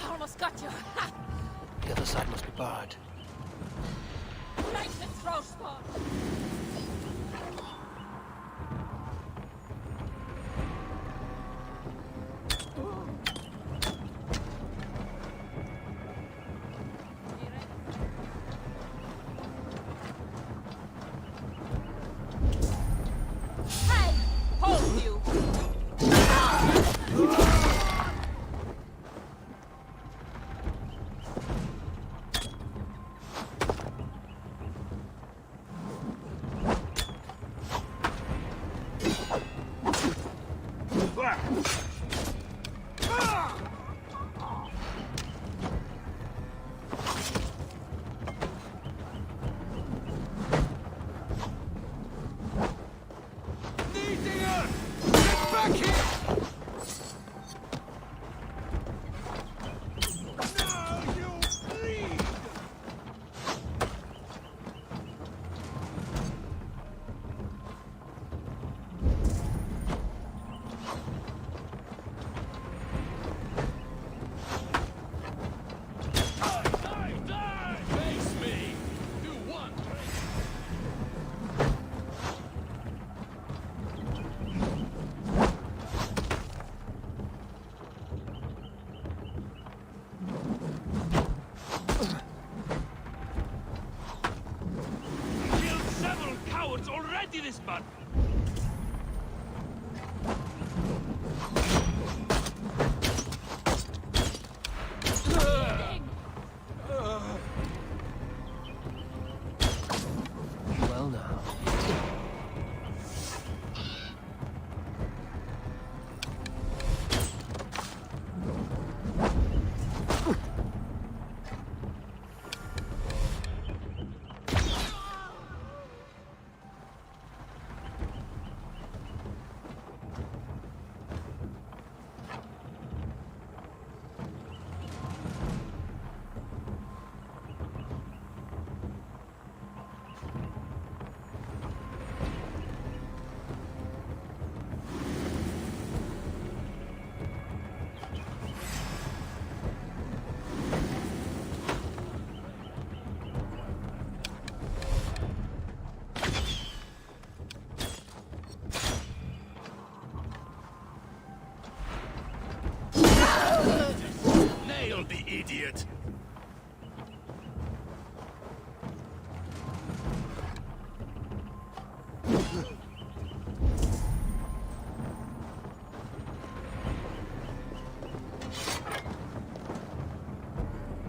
Almost got you. Ha! The other side must be barred. Nice and throw spawn. Hey! Hold you! Already this month. Well now. Nailed the idiot.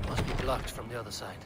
Must be blocked from the other side.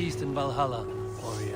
feast in Valhalla, warrior.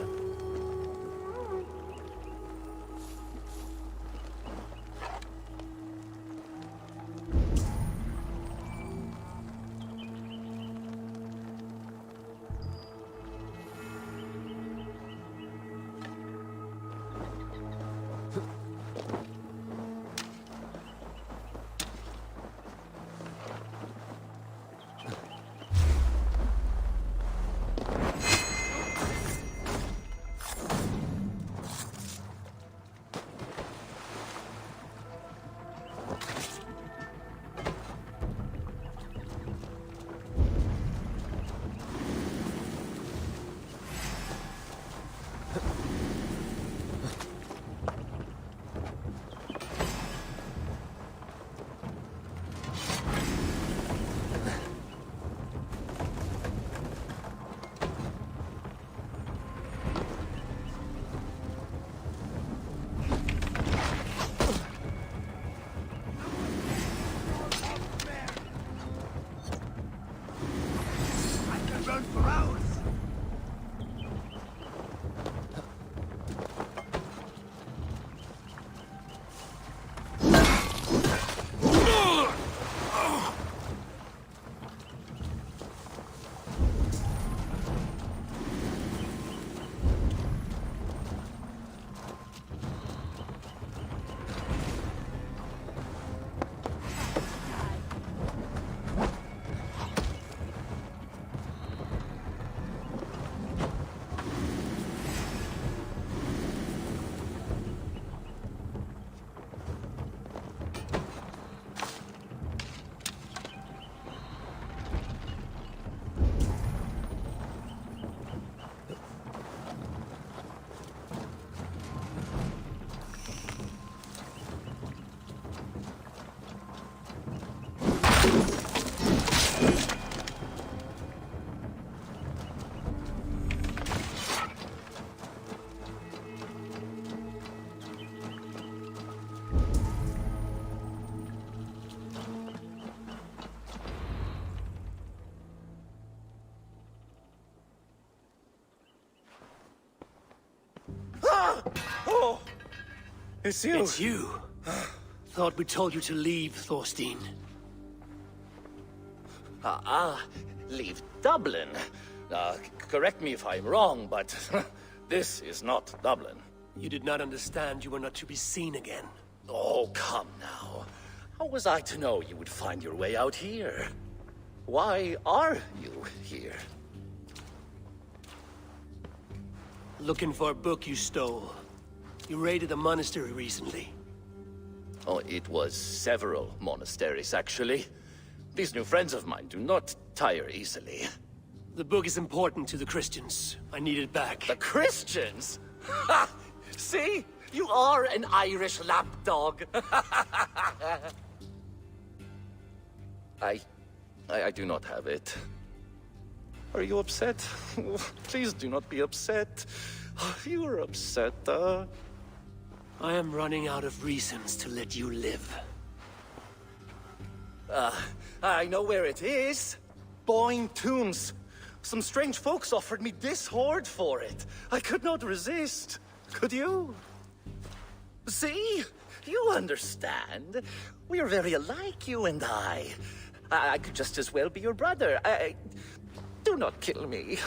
Oh! It's you! It's you! Thought we told you to leave, Thorstein. Leave Dublin. Correct me if I'm wrong, but this is not Dublin. You did not understand you were not to be seen again. Oh, come now. How was I to know you would find your way out here? Why are you here? Looking for a book you stole. You raided a monastery recently. Oh, it was several monasteries, actually. These new friends of mine do not tire easily. The book is important to the Christians. I need it back. The Christians? Ha! See? You are an Irish lapdog. I do not have it. Are you upset? Please do not be upset. You are upset, I am running out of reasons to let you live. I know where it is. Boyne Tombs. Some strange folks offered me this hoard for it. I could not resist. Could you? See? You understand. We are very alike, you and I. I could just as well be your brother. Do not kill me.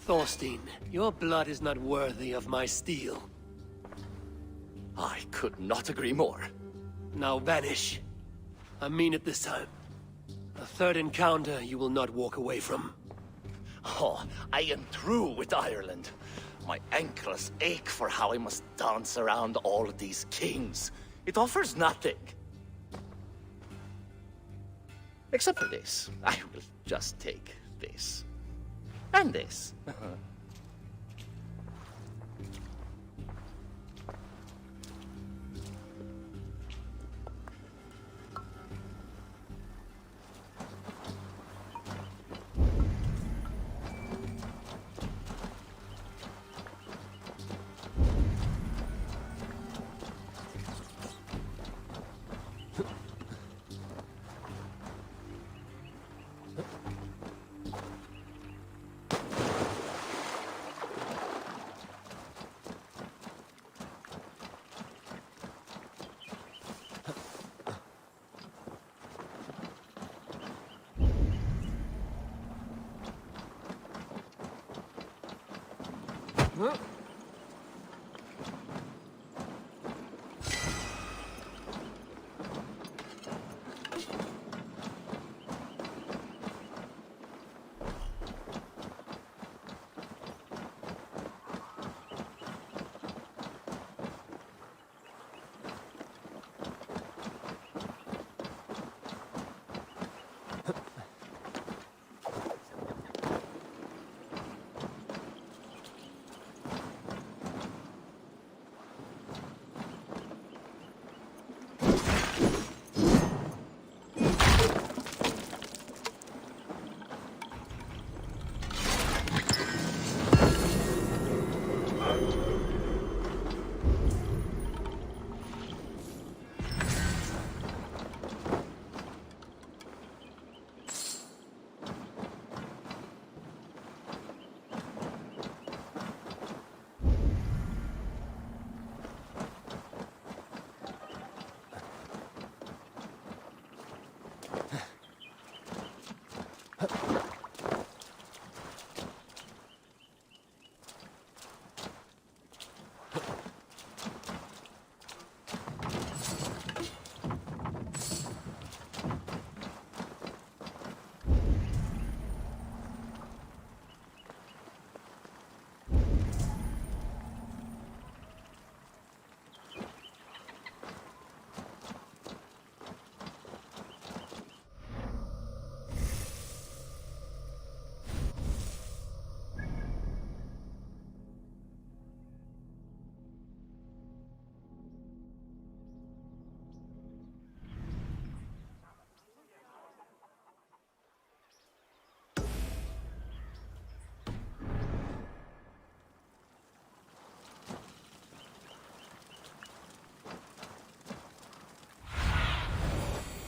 Thorstein, your blood is not worthy of my steel. I could not agree more. Now vanish. I mean it this time. A third encounter you will not walk away from. Oh, I am through with Ireland. My ankles ache for how I must dance around all of these kings. It offers nothing. Except for this. I will just take this. And this.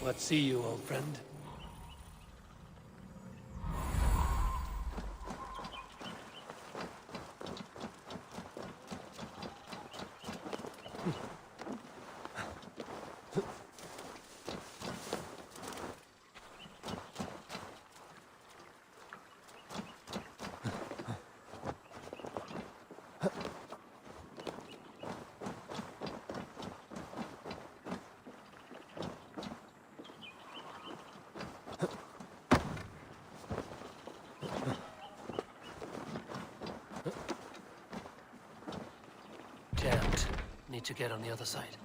What see you, old friend? Jammed. Need to get on the other side.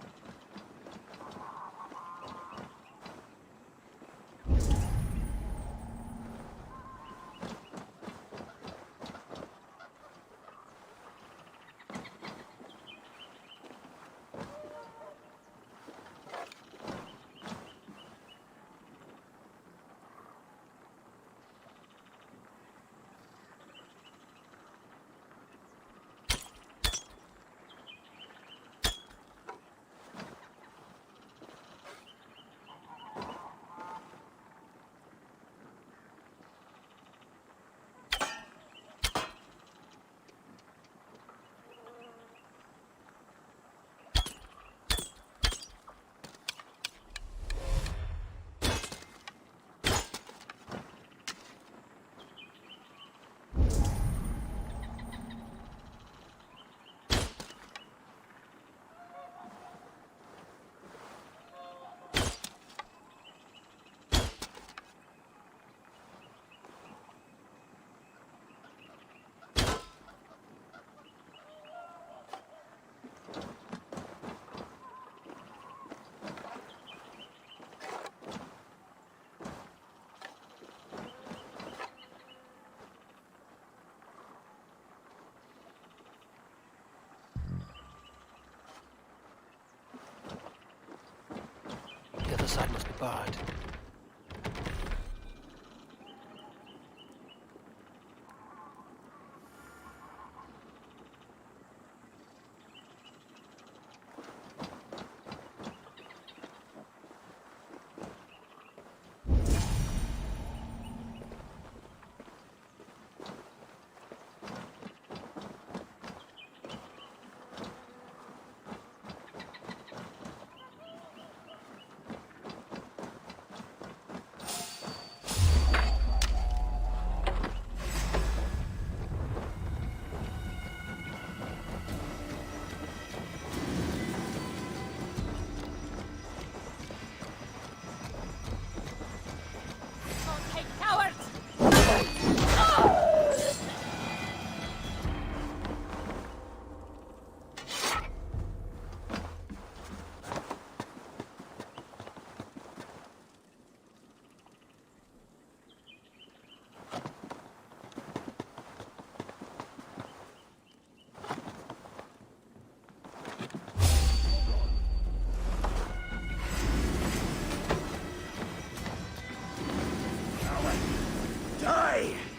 The other side must be barred. die!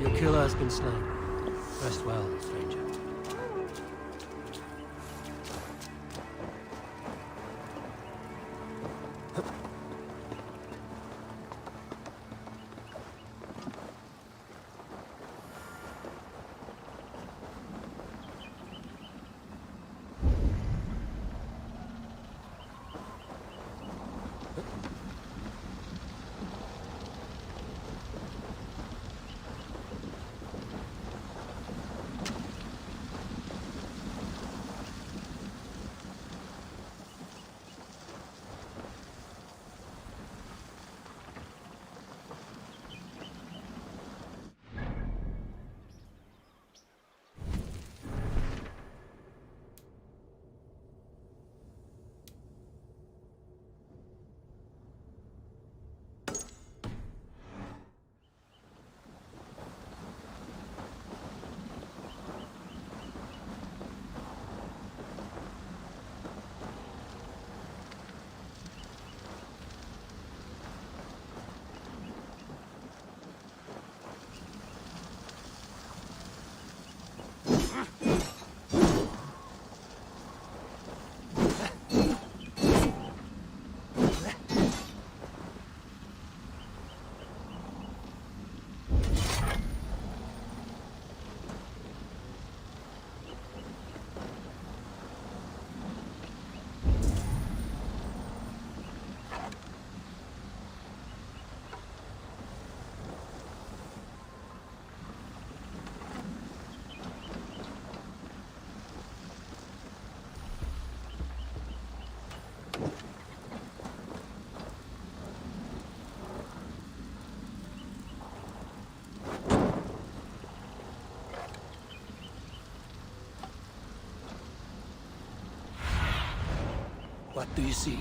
Your killer has been slain. Rest well, stranger. What do you see?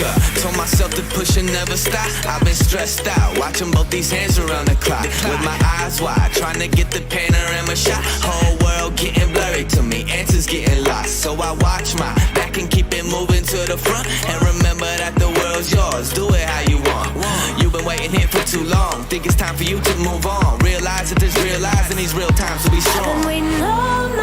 up. Told myself to push and never stop. I've been stressed out, watching both these hands around the clock. With my eyes wide, trying to get the panorama shot. Whole world getting blurry to me, answers getting lost. So I watch my back and keep it moving to the front. And remember that the world's yours, do it how you want. You've been waiting here for too long, think it's time for you to move on. Realize that there's real lies in these real times, so be strong. I've been waiting all